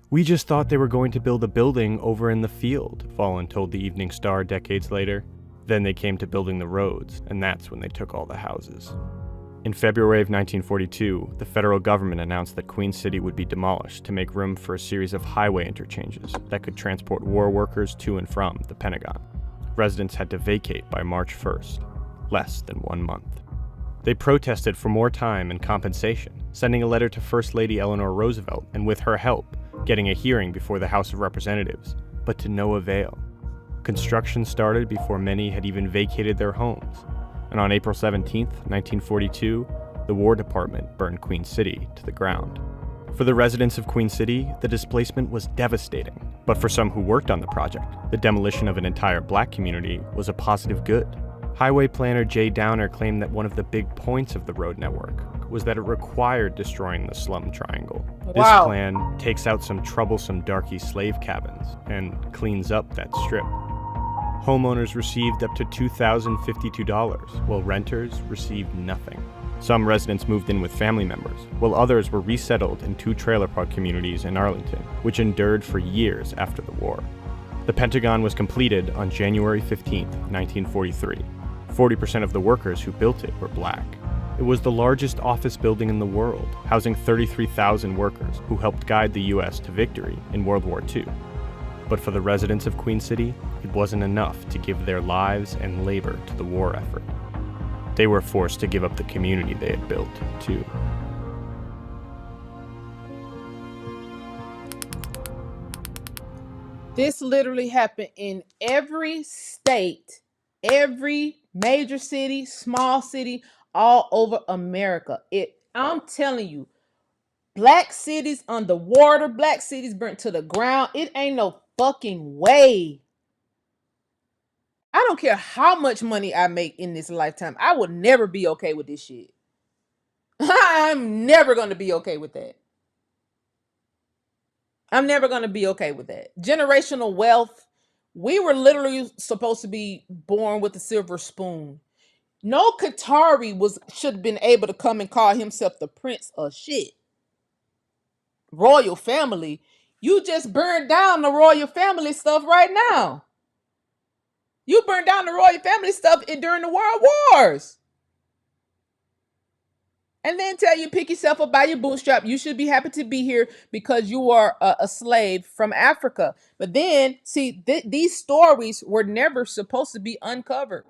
"We just thought they were going to build a building over in the field," Volin told the Evening Star decades later. Then they came to building the roads, and that's when they took all the houses. In February of 1942, the federal government announced that Queen City would be demolished to make room for a series of highway interchanges that could transport war workers to and from the Pentagon. Residents had to vacate by March 1st, less than 1 month. They protested for more time and compensation, sending a letter to First Lady Eleanor Roosevelt and, with her help, getting a hearing before the House of Representatives, but to no avail. Construction started before many had even vacated their homes, and on April 17, 1942, the War Department burned Queen City to the ground. For the residents of Queen City, the displacement was devastating, but for some who worked on the project, the demolition of an entire black community was a positive good. Highway planner Jay Downer claimed that one of the big points of the road network was that it required destroying the slum triangle. Wow. This plan takes out some troublesome darky slave cabins and cleans up that strip. Homeowners received up to $2,052, while renters received nothing. Some residents moved in with family members, while others were resettled in 2 trailer park communities in Arlington, which endured for years after the war. The Pentagon was completed on January 15, 1943. 40% of the workers who built it were black. It was the largest office building in the world, housing 33,000 workers who helped guide the U.S. to victory in World War II. But for the residents of Queen City, it wasn't enough to give their lives and labor to the war effort. They were forced to give up the community they had built, too. This literally happened in every state, every major city, small city, all over America. I'm telling you, black cities underwater, black cities burnt to the ground. It ain't no fucking way. I don't care how much money I make in this lifetime. I will never be okay with this shit. I'm never going to be okay with that. I'm never going to be okay with that. Generational wealth. We were literally supposed to be born with a silver spoon. No Qatari should have been able to come and call himself the prince of shit. Royal family. You just burned down the royal family stuff right now. You burned down the royal family stuff during the world wars. And then tell you pick yourself up by your bootstrap. You should be happy to be here because you are a slave from Africa. But then, see, these stories were never supposed to be uncovered.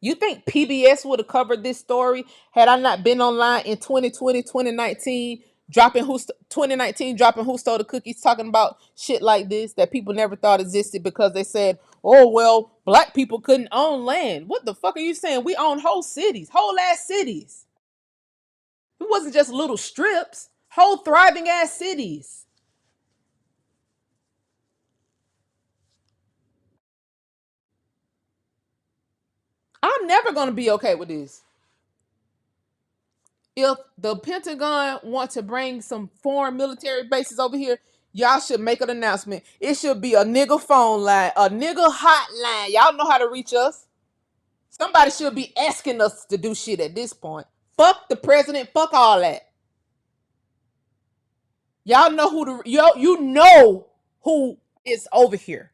You think PBS would have covered this story had I not been online in 2020, 2019, dropping 2019, dropping Who Stole the Cookies, talking about shit like this that people never thought existed because they said, oh, well, black people couldn't own land. What the fuck are you saying? We own whole cities, whole ass cities. It wasn't just little strips, whole thriving ass cities. I'm never going to be okay with this. If the Pentagon want to bring some foreign military bases over here, y'all should make an announcement. It should be a nigga phone line, a nigga hotline. Y'all know how to reach us. Somebody should be asking us to do shit at this point. Fuck the president. Fuck all that. Y'all know who the you know who is over here.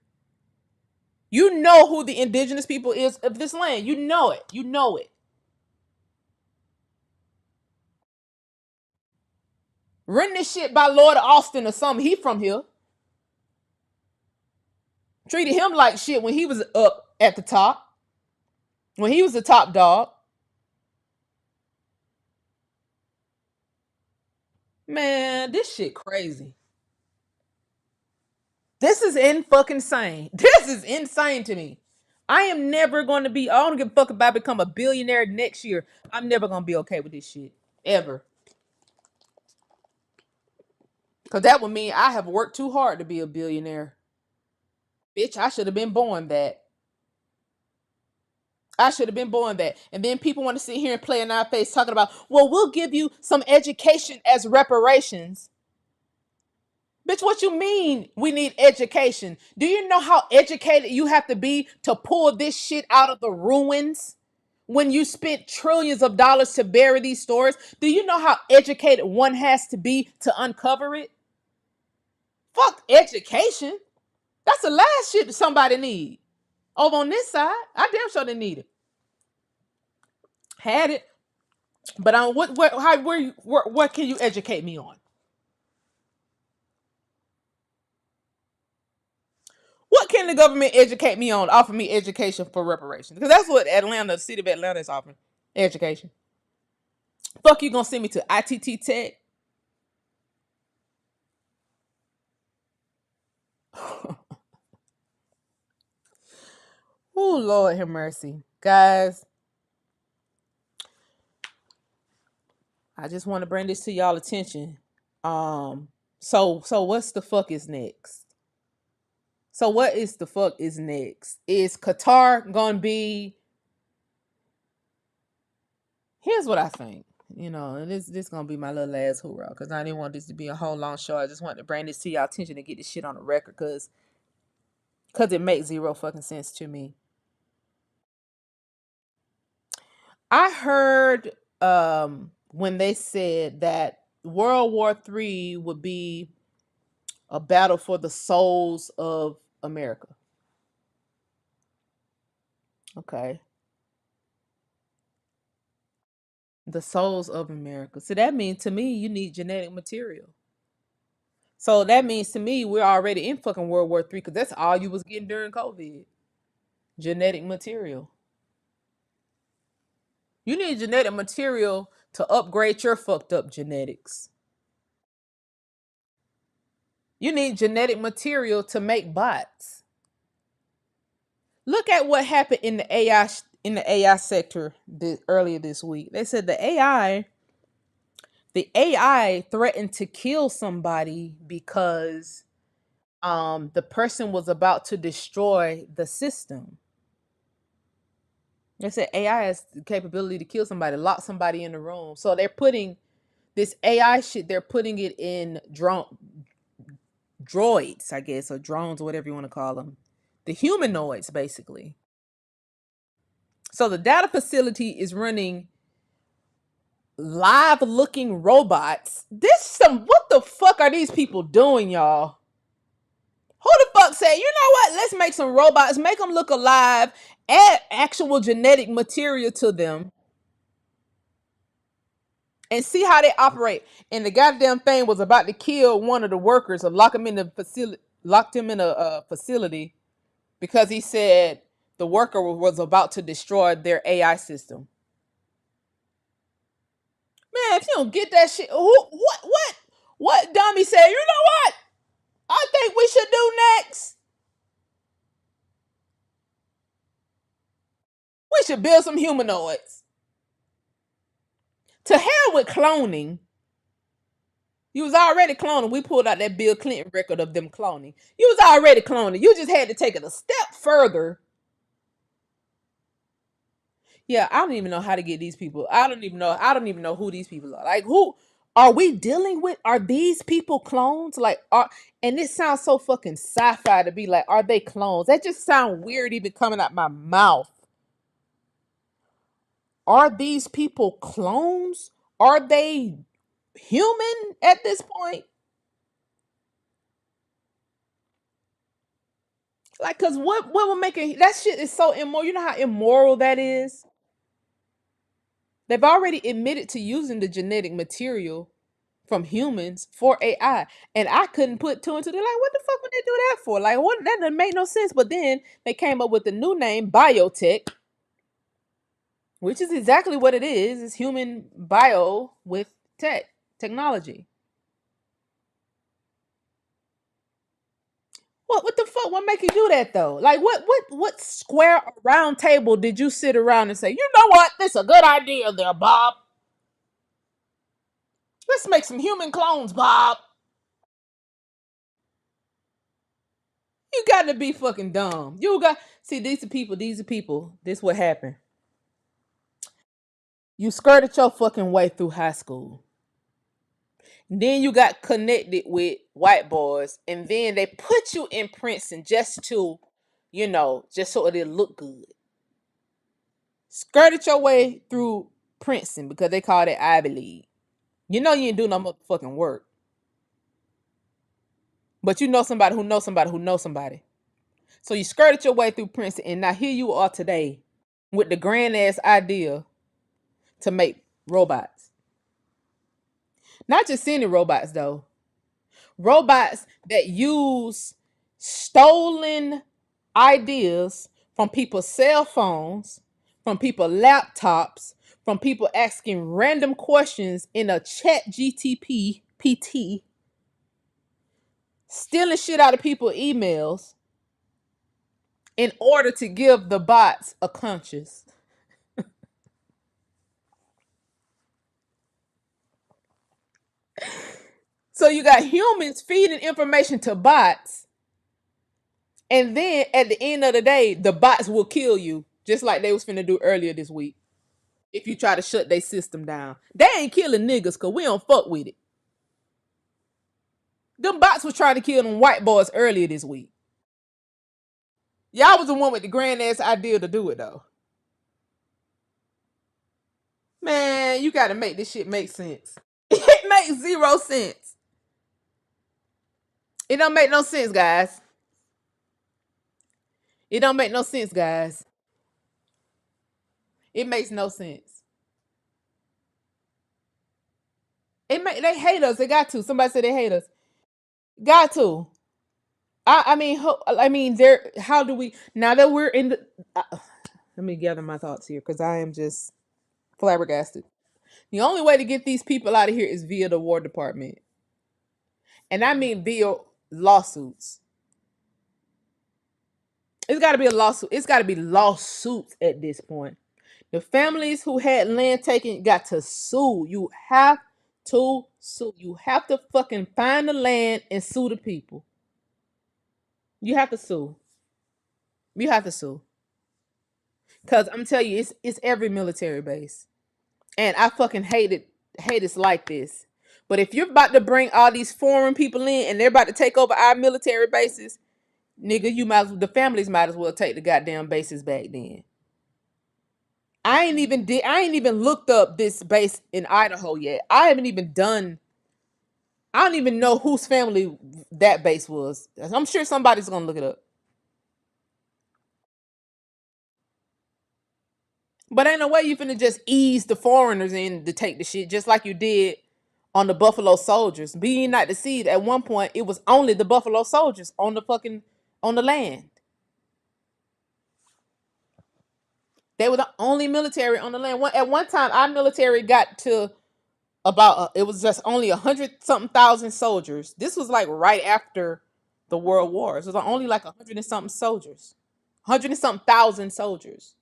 You know who the indigenous people is of this land. You know it. You know it. Run this shit by Lord Austin or something. He from here. Treated him like shit when he was up at the top. When he was the top dog. Man, this shit crazy. This is in fucking insane. This is insane to me. I am never going to be. I don't give a fuck if I become a billionaire next year. I'm never going to be okay with this shit ever. Because that would mean I have worked too hard to be a billionaire. Bitch, I should have been born that. I should have been born that. And then people want to sit here and play in our face talking about, well, we'll give you some education as reparations. Bitch, what you mean we need education? Do you know how educated you have to be to pull this shit out of the ruins? When you spent trillions of dollars to bury these stores, do you know how educated one has to be to uncover it? Fuck education. That's the last shit that somebody need. Over on this side, I damn sure didn't need it. Had it, but what can you educate me on? What can the government educate me on? Offer me education for reparations, because that's what Atlanta, the city of Atlanta, is offering. Education. Fuck, you gonna send me to ITT Tech? Oh Lord, have mercy, guys. I just want to bring this to y'all attention. So what's the fuck is next? So what is the fuck is next? Is Qatar gonna be? Here's what I think. And this gonna be my little last hoorah, because I didn't want this to be a whole long show. I just wanted to bring this to y'all attention and get this shit on the record, because it makes zero fucking sense to me. I heard when they said that World War III would be a battle for the souls of America. Okay. The souls of America. So that means to me you need genetic material. So that means to me we're already in fucking World War III, because that's all you was getting during COVID. Genetic material. You need genetic material to upgrade your fucked up genetics. You need genetic material to make bots. Look at what happened in the AI sector earlier this week. They said the AI threatened to kill somebody because the person was about to destroy the system. They said AI has the capability to kill somebody, lock somebody in the room. So they're putting this AI shit, they're putting it in droids, I guess, or drones, or whatever you want to call them. The humanoids, basically. So the data facility is running live looking robots. What the fuck are these people doing, y'all? Who the fuck said, you know what? Let's make some robots, make them look alive, add actual genetic material to them, and see how they operate. And the goddamn thing was about to kill one of the workers, or lock him in the facility, locked him in a facility, because he said the worker was about to destroy their AI system. Man, if you don't get that shit, what dummy said? You know what? I think we should do next. We should build some humanoids. To hell with cloning. You was already cloning. We pulled out that Bill Clinton record of them cloning. You was already cloning. You just had to take it a step further. Yeah, I don't even know how to get these people. I don't even know. I don't even know who these people are. Like, who are we dealing with? Are these people clones? Like, are and this sounds so fucking sci-fi to be like, are they clones? That just sounds weird even coming out my mouth. Are these people clones? Are they human at this point? Like, cause what will make it that shit is so immoral. You know how immoral that is? They've already admitted to using the genetic material from humans for AI. And I couldn't put two and two. They're like, what the fuck would they do that for? Like, what that doesn't make no sense. But then they came up with the new name, biotech, which is exactly what it is. It's human bio with technology. What the fuck? What make you do that though? Like what square or round table did you sit around and say, you know what? This is a good idea there, Bob. Let's make some human clones, Bob. You got to be fucking dumb. You got see these are people. These are people. This what happened. You skirted your fucking way through high school. Then you got connected with white boys, and then they put you in Princeton just to, just so it look good. Skirted your way through Princeton because they called it Ivy League. You know you ain't do no motherfucking work, but you know somebody who knows somebody who knows somebody. So you skirted your way through Princeton, and now here you are today with the grand ass idea to make robots. Not just any robots though. Robots that use stolen ideas from people's cell phones, from people's laptops, from people asking random questions in a chat GTP PT, stealing shit out of people's emails in order to give the bots a conscience. So you got humans feeding information to bots, and then at the end of the day, the bots will kill you, just like they was finna do earlier this week. If you try to shut their system down, they ain't killing niggas because we don't fuck with it. Them bots was trying to kill them white boys earlier this week. Y'all was the one with the grand ass idea to do it though. Man, you gotta make this shit make sense. It makes zero sense. It don't make no sense, guys. It don't make no sense, guys. It makes no sense. They hate us. They got to. Somebody said they hate us. Got to. I mean, there. How do we now that we're in the? Let me gather my thoughts here because I am just flabbergasted. The only way to get these people out of here is via the War Department, and I mean via lawsuits. It's got to be a lawsuit. It's got to be lawsuits at this point. The families who had land taken got to sue. You have to sue. You have to fucking find the land and sue the people. You have to sue. You have to sue. Cause I'm telling you, it's every military base. And I fucking hate it's like this. But if you're about to bring all these foreign people in and they're about to take over our military bases, nigga, the families might as well take the goddamn bases back then. I ain't even looked up this base in Idaho yet. I haven't even done I don't even know whose family that base was. I'm sure somebody's gonna look it up. But ain't no way you finna just ease the foreigners in to take the shit just like you did on the Buffalo Soldiers. Being not deceived, at one point it was only the Buffalo Soldiers on the fucking on the land. They were the only military on the land. At one time, our military got to about it was just only 100 something thousand soldiers. This was like right after the World Wars. It was only like 100 and something soldiers, 100 and something thousand soldiers.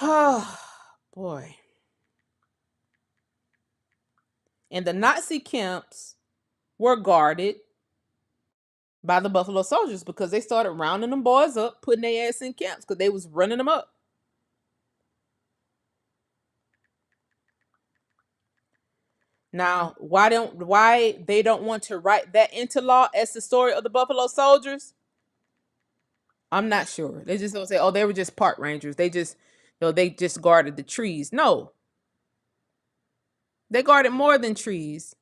Oh boy! And the Nazi camps were guarded. by the Buffalo Soldiers because they started rounding them boys up, putting their ass in camps because they was running them up. Now, why they don't want to write that into law as the story of the Buffalo Soldiers? I'm not sure. They just don't say, "Oh, they were just park rangers. They just guarded the trees." No, they guarded more than trees.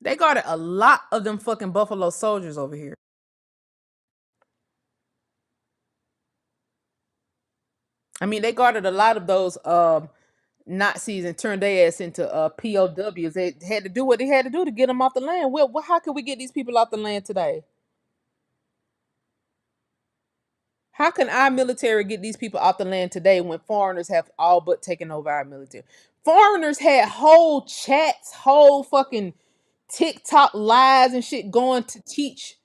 They guarded a lot of them fucking Buffalo Soldiers over here. I mean, they guarded a lot of those Nazis and turned their ass into POWs. They had to do what they had to do to get them off the land. Well, how can we get these people off the land today? How can our military get these people off the land today when foreigners have all but taken over our military? Foreigners had whole chats, whole fucking TikTok lives and shit going to teach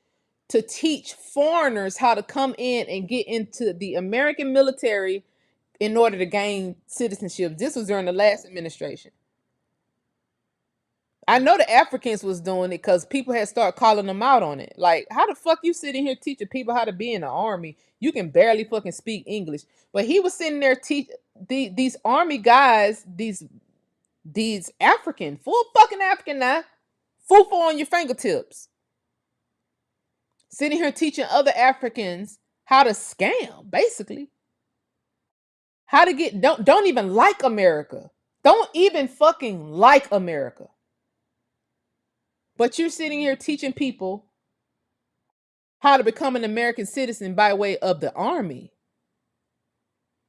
foreigners how to come in and get into the American military in order to gain citizenship. This was during the last administration. I know the Africans was doing it because people had started calling them out on it. Like, how the fuck you sitting here teaching people how to be in the army? You can barely fucking speak English. But he was sitting there teach these army guys, these African, full fucking African now, full on your fingertips, sitting here teaching other Africans how to scam, basically. How to get don't even like America. Don't even fucking like America. But you're sitting here teaching people how to become an American citizen by way of the army.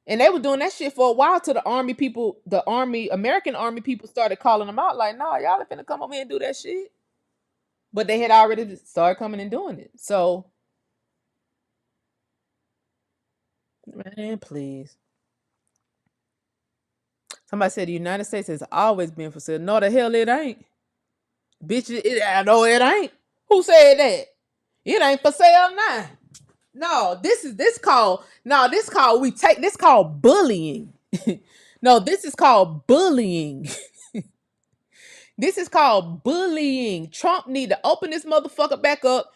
And they were doing that shit for a while till American army people started calling them out like, nah, y'all ain't finna come over here and do that shit. But they had already started coming and doing it. So, man, please. Somebody said the United States has always been for sale. No, the hell it ain't. Bitch, I know it ain't. Who said that? It ain't for sale now. No, this called we take this called bullying. No, this is called bullying. This is called bullying. Trump need to open this motherfucker back up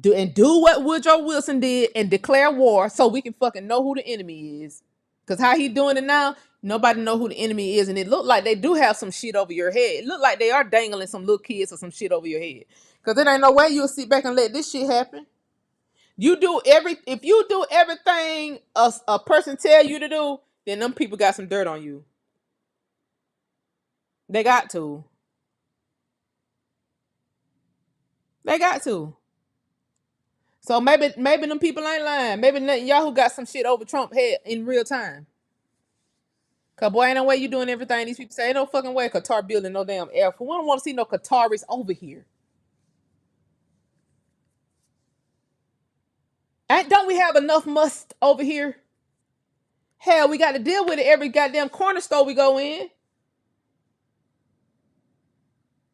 do what Woodrow Wilson did and declare war so we can fucking know who the enemy is. Cause how he doing it now, nobody know who the enemy is, and it look like they do have some shit over your head. It look like they are dangling some little kids or some shit over your head. Cause it ain't no way you'll sit back and let this shit happen. If you do everything a person tell you to do, then them people got some dirt on you. They got to. They got to. So maybe them people ain't lying. Maybe y'all who got some shit over Trump head in real time. Cause boy, ain't no way you doing everything these people say. Ain't no fucking way Qatar building no damn airport. We don't want to see no Qataris over here. And don't we have enough must over here? Hell, we got to deal with it every goddamn corner store we go in.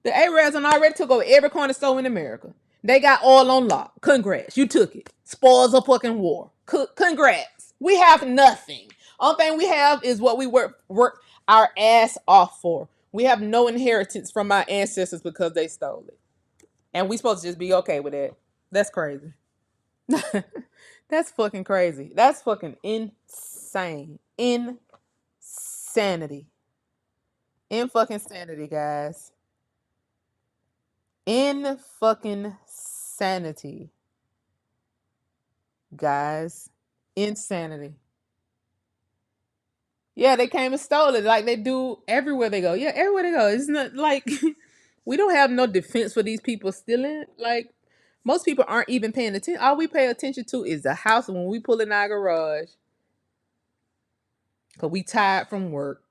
The Arabs already took over every corner store in America. They got oil on lock. Congrats, you took it. Spoils of fucking war. Congrats. We have nothing. Only thing we have is what we work our ass off for. We have no inheritance from our ancestors because they stole it, and we supposed to just be okay with that. That's crazy. That's fucking crazy. That's fucking insane. Insanity. In fucking sanity, guys. In fucking sanity, guys. Insanity. Yeah, they came and stole it like they do everywhere they go. Yeah, everywhere they go. It's not like we don't have no defense for these people stealing. Like most people aren't even paying attention. All we pay attention to is the house when we pull in our garage because we tired from work.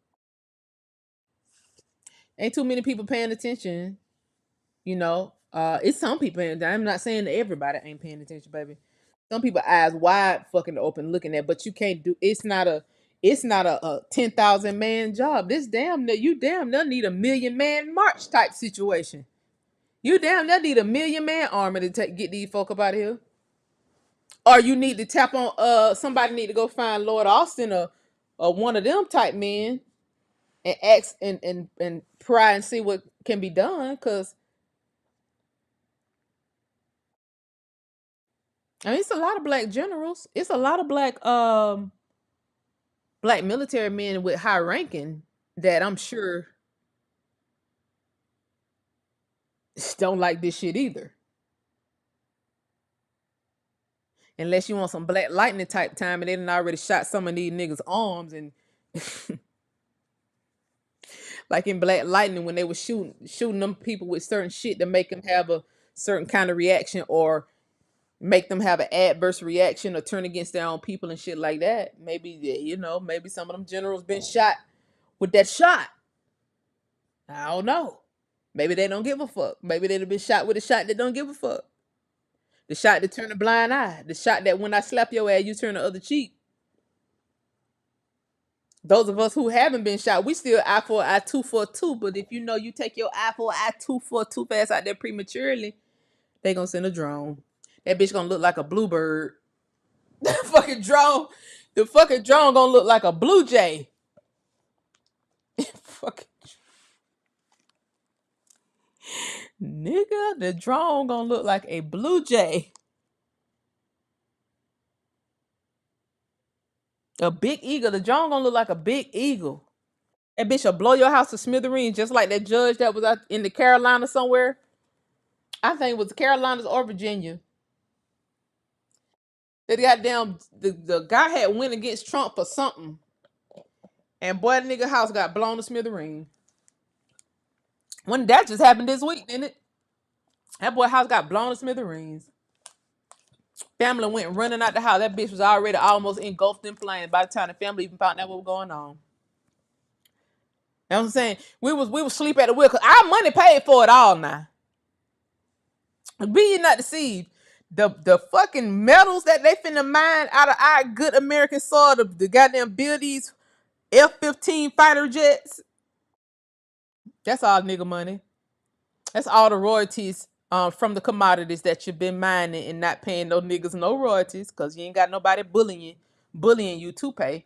Ain't too many people paying attention. It's some people. I'm not saying that everybody ain't paying attention, baby. Some people eyes wide fucking open looking at, but you can't do. It's not a 10,000 man job. This damn near need a million man march type situation. You damn near need a million man army to get these folk up out of here. Or you need to tap on somebody need to go find Lord Austin or one of them type men and ask and pry and see what can be done. Cause I mean, it's a lot of black generals. It's a lot of black military men with high ranking that I'm sure don't like this shit either. Unless you want some black lightning type time and they done already shot some of these niggas' arms and like in Black Lightning when they were shooting them people with certain shit to make them have a certain kind of reaction or make them have an adverse reaction or turn against their own people and shit like that. Maybe maybe some of them generals been shot with that shot. I don't know. Maybe they don't give a fuck. Maybe they'd have been shot with a shot that don't give a fuck. The shot that turn a blind eye. The shot that when I slap your ass, you turn the other cheek. Those of us who haven't been shot, we still eye for eye, tooth for a tooth. But if you know you take your eye for eye, tooth for a tooth ass out there prematurely, they gonna send a drone. That bitch gonna look like a bluebird. The fucking drone, the fucking drone gonna look like a blue jay. Fucking nigga, the drone gonna look like a blue jay. A big eagle. The drone gonna look like a big eagle. That bitch will blow your house to smithereens, just like that judge that was out in the Carolinas somewhere. I think it was the Carolinas or Virginia. That goddamn the guy had went against Trump for something, and boy, the nigga house got blown to smithereens. When that just happened this week, didn't it? That boy house got blown to smithereens. Family went running out the house. That bitch was already almost engulfed in flames by the time the family even found out what was going on. You know what I'm saying? We was sleep at the wheel because our money paid for it all now. Be you not deceived. The fucking metals that they finna mine out of our good American soil to the goddamn build these F-15 fighter jets. That's all nigga money. That's all the royalties from the commodities that you've been mining and not paying no niggas no royalties because you ain't got nobody bullying you to pay.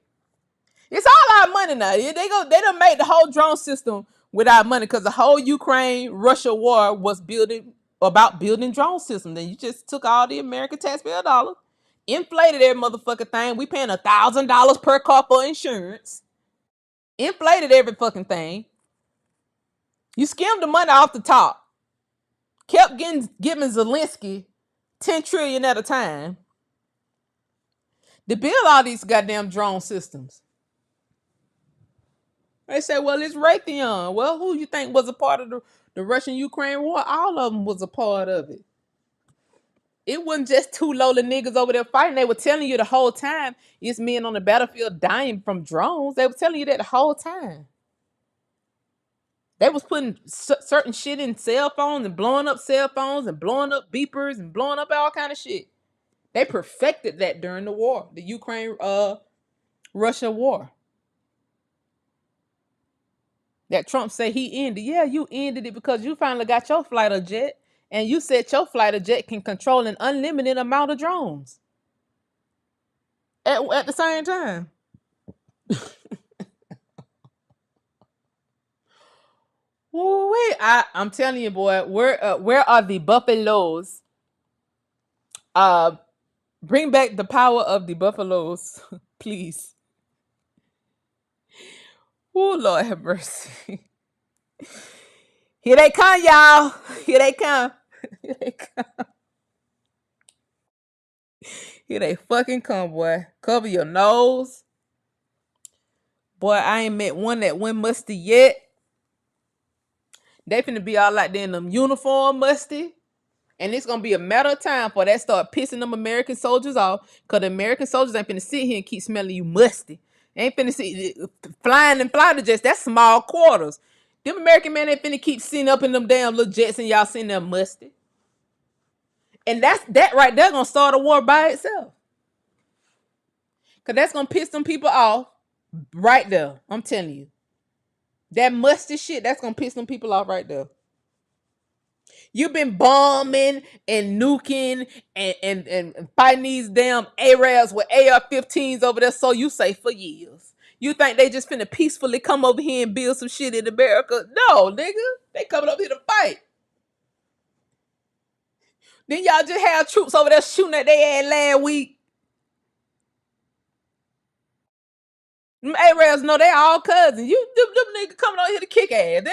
It's all our money now. They done made the whole drone system with our money because the whole Ukraine Russia war was building drone systems. Then you just took all the American taxpayer dollars, inflated every motherfucking thing. We paying $1,000 per car for insurance. Inflated every fucking thing. You skimmed the money off the top. Kept giving Zelensky 10 trillion at a time to build all these goddamn drone systems. They say, well, it's Raytheon. Well, who you think was a part of the Russian-Ukraine war? All of them was a part of it. It wasn't just two lowly niggas over there fighting. They were telling you the whole time it's men on the battlefield dying from drones. They were telling you that the whole time. They was putting certain shit in cell phones and blowing up cell phones and blowing up beepers and blowing up all kind of shit. They perfected that during the war, the Ukraine Russia war. That Trump said he ended. Yeah, you ended it because you finally got your fighter jet, and you said your fighter jet can control an unlimited amount of drones at the same time. Wait, I'm telling you, boy, where are the buffaloes? Bring back the power of the buffaloes, please. Oh, Lord have mercy. Here they come, y'all. Here they come. Here they come. Here they fucking come, boy. Cover your nose. Boy, I ain't met one that went musty yet. They finna be all like they in them uniform musty. And it's gonna be a matter of time for that start pissing them American soldiers off. Cause the American soldiers ain't finna sit here and keep smelling you musty. They ain't finna see flying and flying jets. That's small quarters. Them American men ain't finna keep sitting up in them damn little jets and y'all sitting there musty. And that right there gonna start a war by itself. Cause that's gonna piss them people off right there. I'm telling you. That musty shit, that's gonna piss them people off right there. You've been bombing and nuking and fighting these damn Arabs with AR-15s over there, so you say, for years. You think they just finna peacefully come over here and build some shit in America? No, nigga. They coming over here to fight. Then y'all just have troops over there shooting at their ass last week. Them Arabs know they all cousins. You them niggas coming over here to kick ass.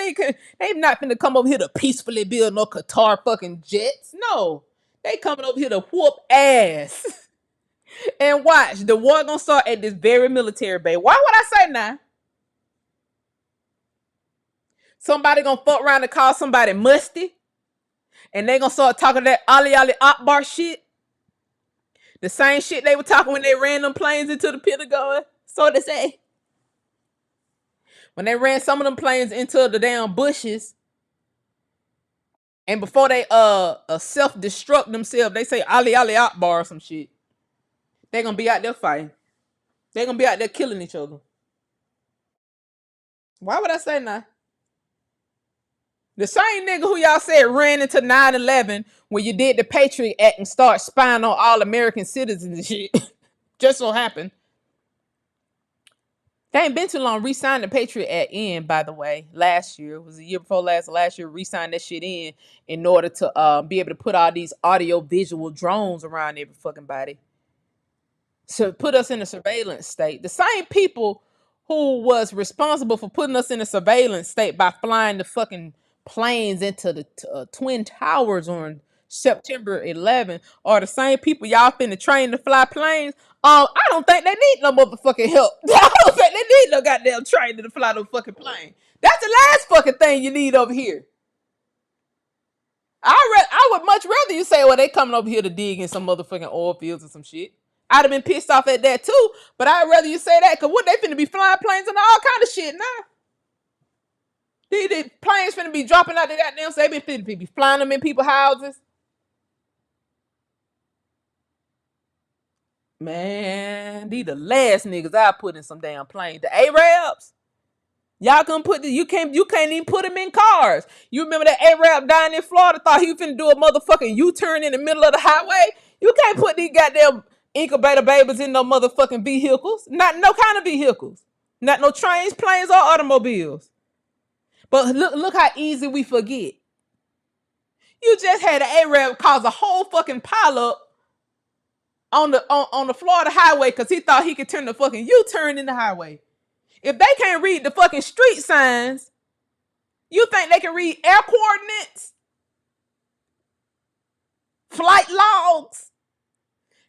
They not finna come over here to peacefully build no Qatar fucking jets. No. They coming over here to whoop ass. And watch, the war gonna start at this very military base. Why would I say now? Somebody gonna fuck around and call somebody musty, and they gonna start talking that Ali Ali Akbar shit. The same shit they were talking when they ran them planes into the Pentagon. So they say. When they ran some of them planes into the damn bushes, and before they self destruct themselves, they say Ali Ali Akbar or some shit. They gonna be out there fighting. They gonna be out there killing each other. Why would I say nah? The same nigga who y'all said ran into 9/11 when you did the Patriot Act and start spying on all American citizens and shit. Just so happened. They ain't been too long. Re-signed the Patriot Act in, by the way, last year. It was the year before last. Last year, re-signed that shit in order to be able to put all these audio visual drones around every fucking body. To put us in a surveillance state. The same people who was responsible for putting us in a surveillance state by flying the fucking planes into the Twin Towers on September 11th are the same people y'all finna train to fly planes. I don't think they need no motherfucking help. I don't think they need no goddamn training to fly no fucking plane. That's the last fucking thing you need over here. I would much rather you say, well, they coming over here to dig in some motherfucking oil fields or some shit. I'd have been pissed off at that too, but I'd rather you say that, because what, they finna be flying planes and all kind of shit now. These planes finna be dropping out the goddamn, so they finna be flying them in people's houses. Man, these the last niggas I put in some damn planes. The Arabs. Y'all can put you can't even put them in cars. You remember that Arab down in Florida thought he was finna do a motherfucking U-turn in the middle of the highway? You can't put these goddamn incubator babies in no motherfucking vehicles. Not no kind of vehicles. Not no trains, planes, or automobiles. But look how easy we forget. You just had an Arab cause a whole fucking pileup on the Florida highway because he thought he could turn the fucking U-turn in the highway. If they can't read the fucking street signs, you think they can read air coordinates? Flight logs?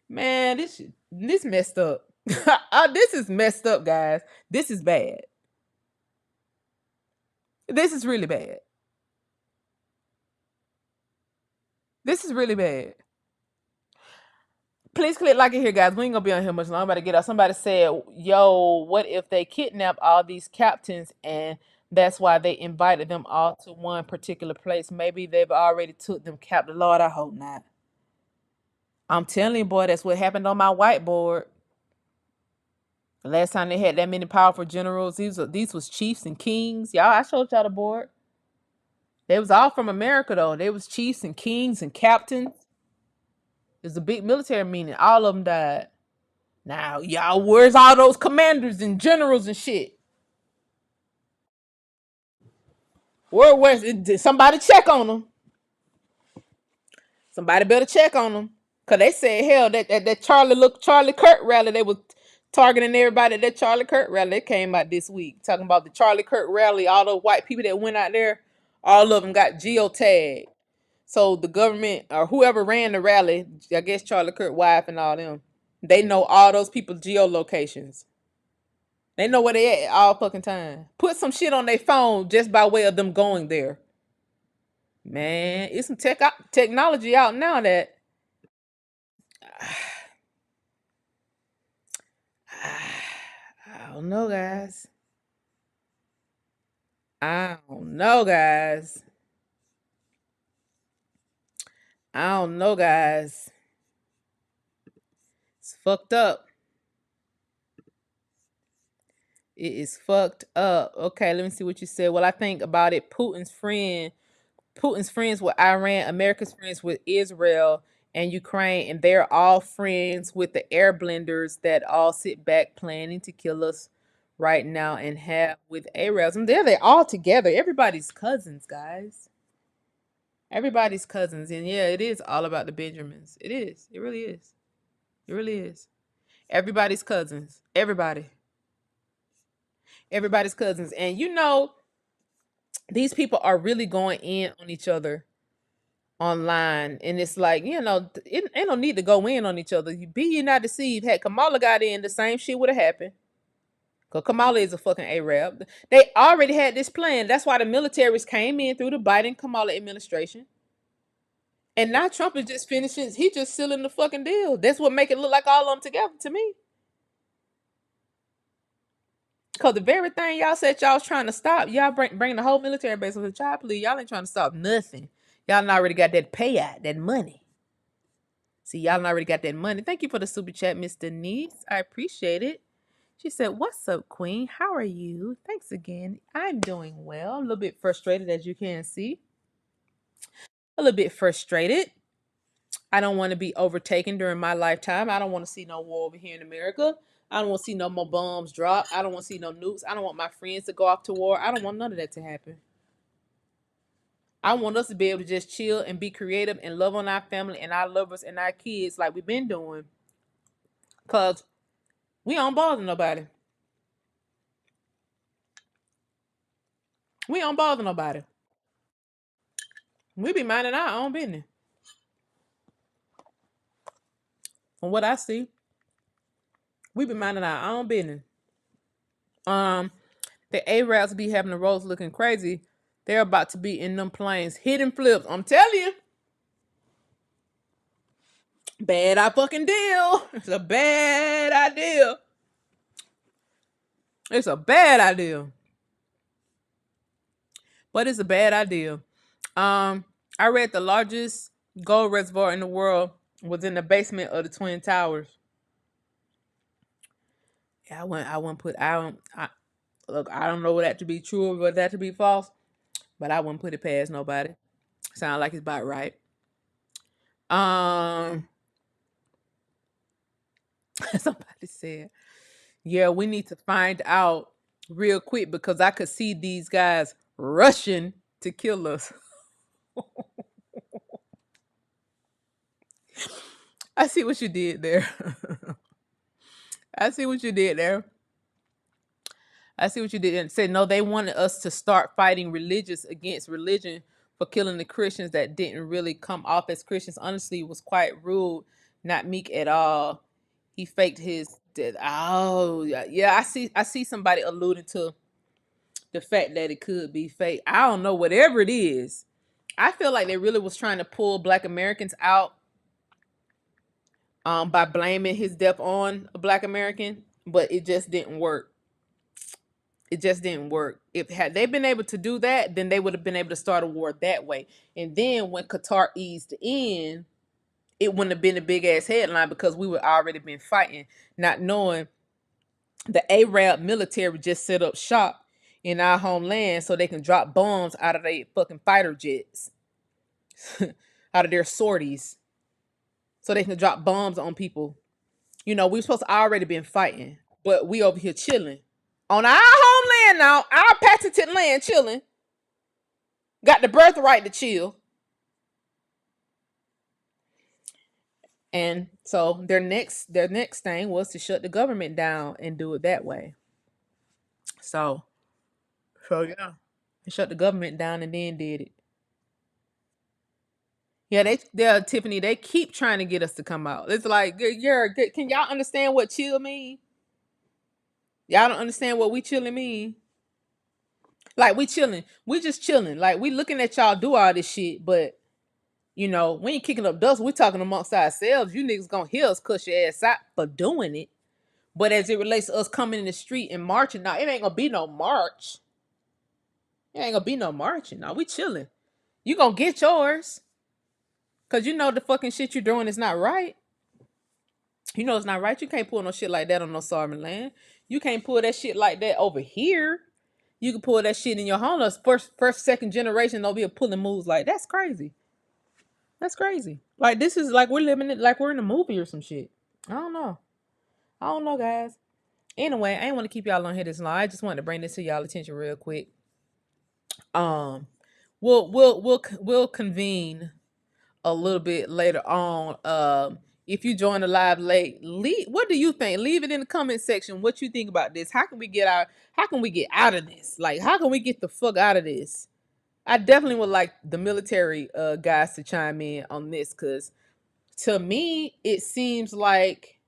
Man, this messed up. This is messed up, guys. This is bad. This is really bad. This is really bad. Please click like it here, guys. We ain't gonna be on here much longer. I'm about to get out. Somebody said, yo, what if they kidnap all these captains and that's why they invited them all to one particular place? Maybe they've already took them captive. Lord, I hope not. I'm telling you, boy, that's what happened on my whiteboard. The last time they had that many powerful generals, these was chiefs and kings. Y'all, I showed y'all the board. They was all from America, though. They was chiefs and kings and captains. It's a big military meeting. All of them died. Now, y'all, where's all those commanders and generals and shit? Did somebody check on them? Somebody better check on them. Cause they said, hell, that Charlie Kirk rally, they was targeting everybody at that Charlie Kirk rally. That came out this week. Talking about the Charlie Kirk rally, all those white people that went out there, all of them got geotagged. So the government or whoever ran the rally, I guess Charlie Kirk's wife and all them, they know all those people's geolocations. They know where they at all fucking time. Put some shit on their phone just by way of them going there. Man, it's some technology out now that I don't know, guys. I don't know, guys. I don't know, guys. It's fucked up. It is fucked up. Okay, let me see what you said. Well, I think about it. Putin's friends with Iran, America's friends with Israel and Ukraine, and they're all friends with the air blenders that all sit back planning to kill us right now and have with Arabs. And there they all together. Everybody's cousins, guys. Everybody's cousins. And yeah, it is all about the Benjamins. It is. It really is. It really is. Everybody's cousins. Everybody. Everybody's cousins. And you know, these people are really going in on each other online. And it's like, you know, it ain't no need to go in on each other. You be ye not deceived. Had Kamala got in, the same shit would have happened. Because Kamala is a fucking Arab. They already had this plan. That's why the militaries came in through the Biden Kamala administration. And now Trump is just finishing. He just sealing the fucking deal. That's what make it look like all of them together to me. Because the very thing y'all said y'all was trying to stop, y'all bring the whole military base with the child police. Y'all ain't trying to stop nothing. Y'all already got that payout, that money. See, y'all already got that money. Thank you for the super chat, Mr. Nese. I appreciate it. She said, "What's up, Queen? How are you? Thanks again. I'm doing well. A little bit frustrated, as you can see. A little bit frustrated. I don't want to be overtaken during my lifetime. I don't want to see no war over here in America. I don't want to see no more bombs drop. I don't want to see no nukes. I don't want my friends to go off to war. I don't want none of that to happen. I want us to be able to just chill and be creative and love on our family and our lovers and our kids like we've been doing. Because we don't bother nobody. We don't bother nobody. We be minding our own business. From what I see, we be minding our own business. Um, the Arabs be having the roads looking crazy. They're about to be in them planes, hitting flips. I'm telling you, bad I fucking deal. It's a bad idea. It's a bad idea. But it's a bad idea. I read the largest gold reservoir in the world was in the basement of the Twin Towers. Yeah, I wouldn't put I look, I don't know what that to be true or that to be false, but I wouldn't put it past nobody. Sound like it's about right. Um Somebody said, yeah, we need to find out real quick because I could see these guys rushing to kill us. I see what you did there. I see what you did there. I see what you did and said no, they wanted us to start fighting religious against religion for killing the Christians that didn't really come off as Christians. Honestly, it was quite rude, not meek at all. He faked his death. Oh, yeah, yeah. I see somebody alluding to the fact that it could be fake. I don't know, whatever it is. I feel like they really was trying to pull Black Americans out by blaming his death on a Black American, but it just didn't work. It just didn't work. If had they been able to do that, then they would have been able to start a war that way. And then when Qatar eased in, it wouldn't have been a big ass headline because we would already been fighting, not knowing the Arab military just set up shop in our homeland so they can drop bombs out of their fucking fighter jets, out of their sorties, so they can drop bombs on people. You know, we supposed to already been fighting, but we over here chilling on our homeland now, our patented land, chilling. Got the birthright to chill. And so their next thing was to shut the government down and do it that way. So yeah, they shut the government down and then did it. Yeah, they Tiffany. They keep trying to get us to come out. It's like, can y'all understand what chill mean? Y'all don't understand what we chilling mean. Like we chilling, we just chilling. Like we looking at y'all do all this shit, but you know, we ain't kicking up dust. We talking amongst ourselves. You niggas gonna hear us cuss your ass out for doing it. But as it relates to us coming in the street and marching, now it ain't gonna be no march. It ain't gonna be no marching. Now we chilling. You gonna get yours. Cause you know the fucking shit you're doing is not right. You know it's not right. You can't pull no shit like that on no sovereign land. You can't pull that shit like that over here. You can pull that shit in your home. First, second generation over here pulling moves like that's crazy. That's crazy. Like this is like we're living it like we're in a movie or some shit. I don't know. I don't know, guys. Anyway, I ain't want to keep y'all on here this long. I just wanted to bring this to y'all attention real quick. Um, we'll convene a little bit later on. If you join the live late, what do you think? Leave it in the comment section. What you think about this? How can we get out of this? Like, how can we get the fuck out of this? I definitely would like the military guys to chime in on this, because to me it seems like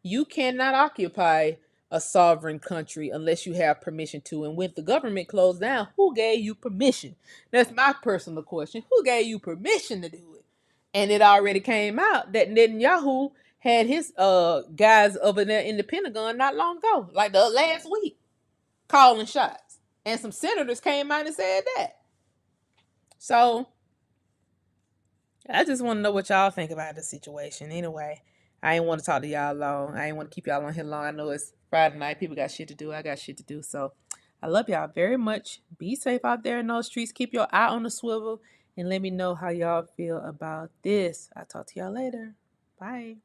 you cannot occupy a sovereign country unless you have permission to. And when the government closed down, who gave you permission? That's my personal question. Who gave you permission to do it? And it already came out that Netanyahu had his guys over there in the Pentagon not long ago, like the last week, calling shots. And some senators came out and said that. So I just want to know what y'all think about the situation. Anyway, I ain't want to talk to y'all long. I ain't want to keep y'all on here long. I know it's Friday night. People got shit to do. I got shit to do. So I love y'all very much. Be safe out there in those streets. Keep your eye on the swivel and let me know how y'all feel about this. I'll talk to y'all later. Bye.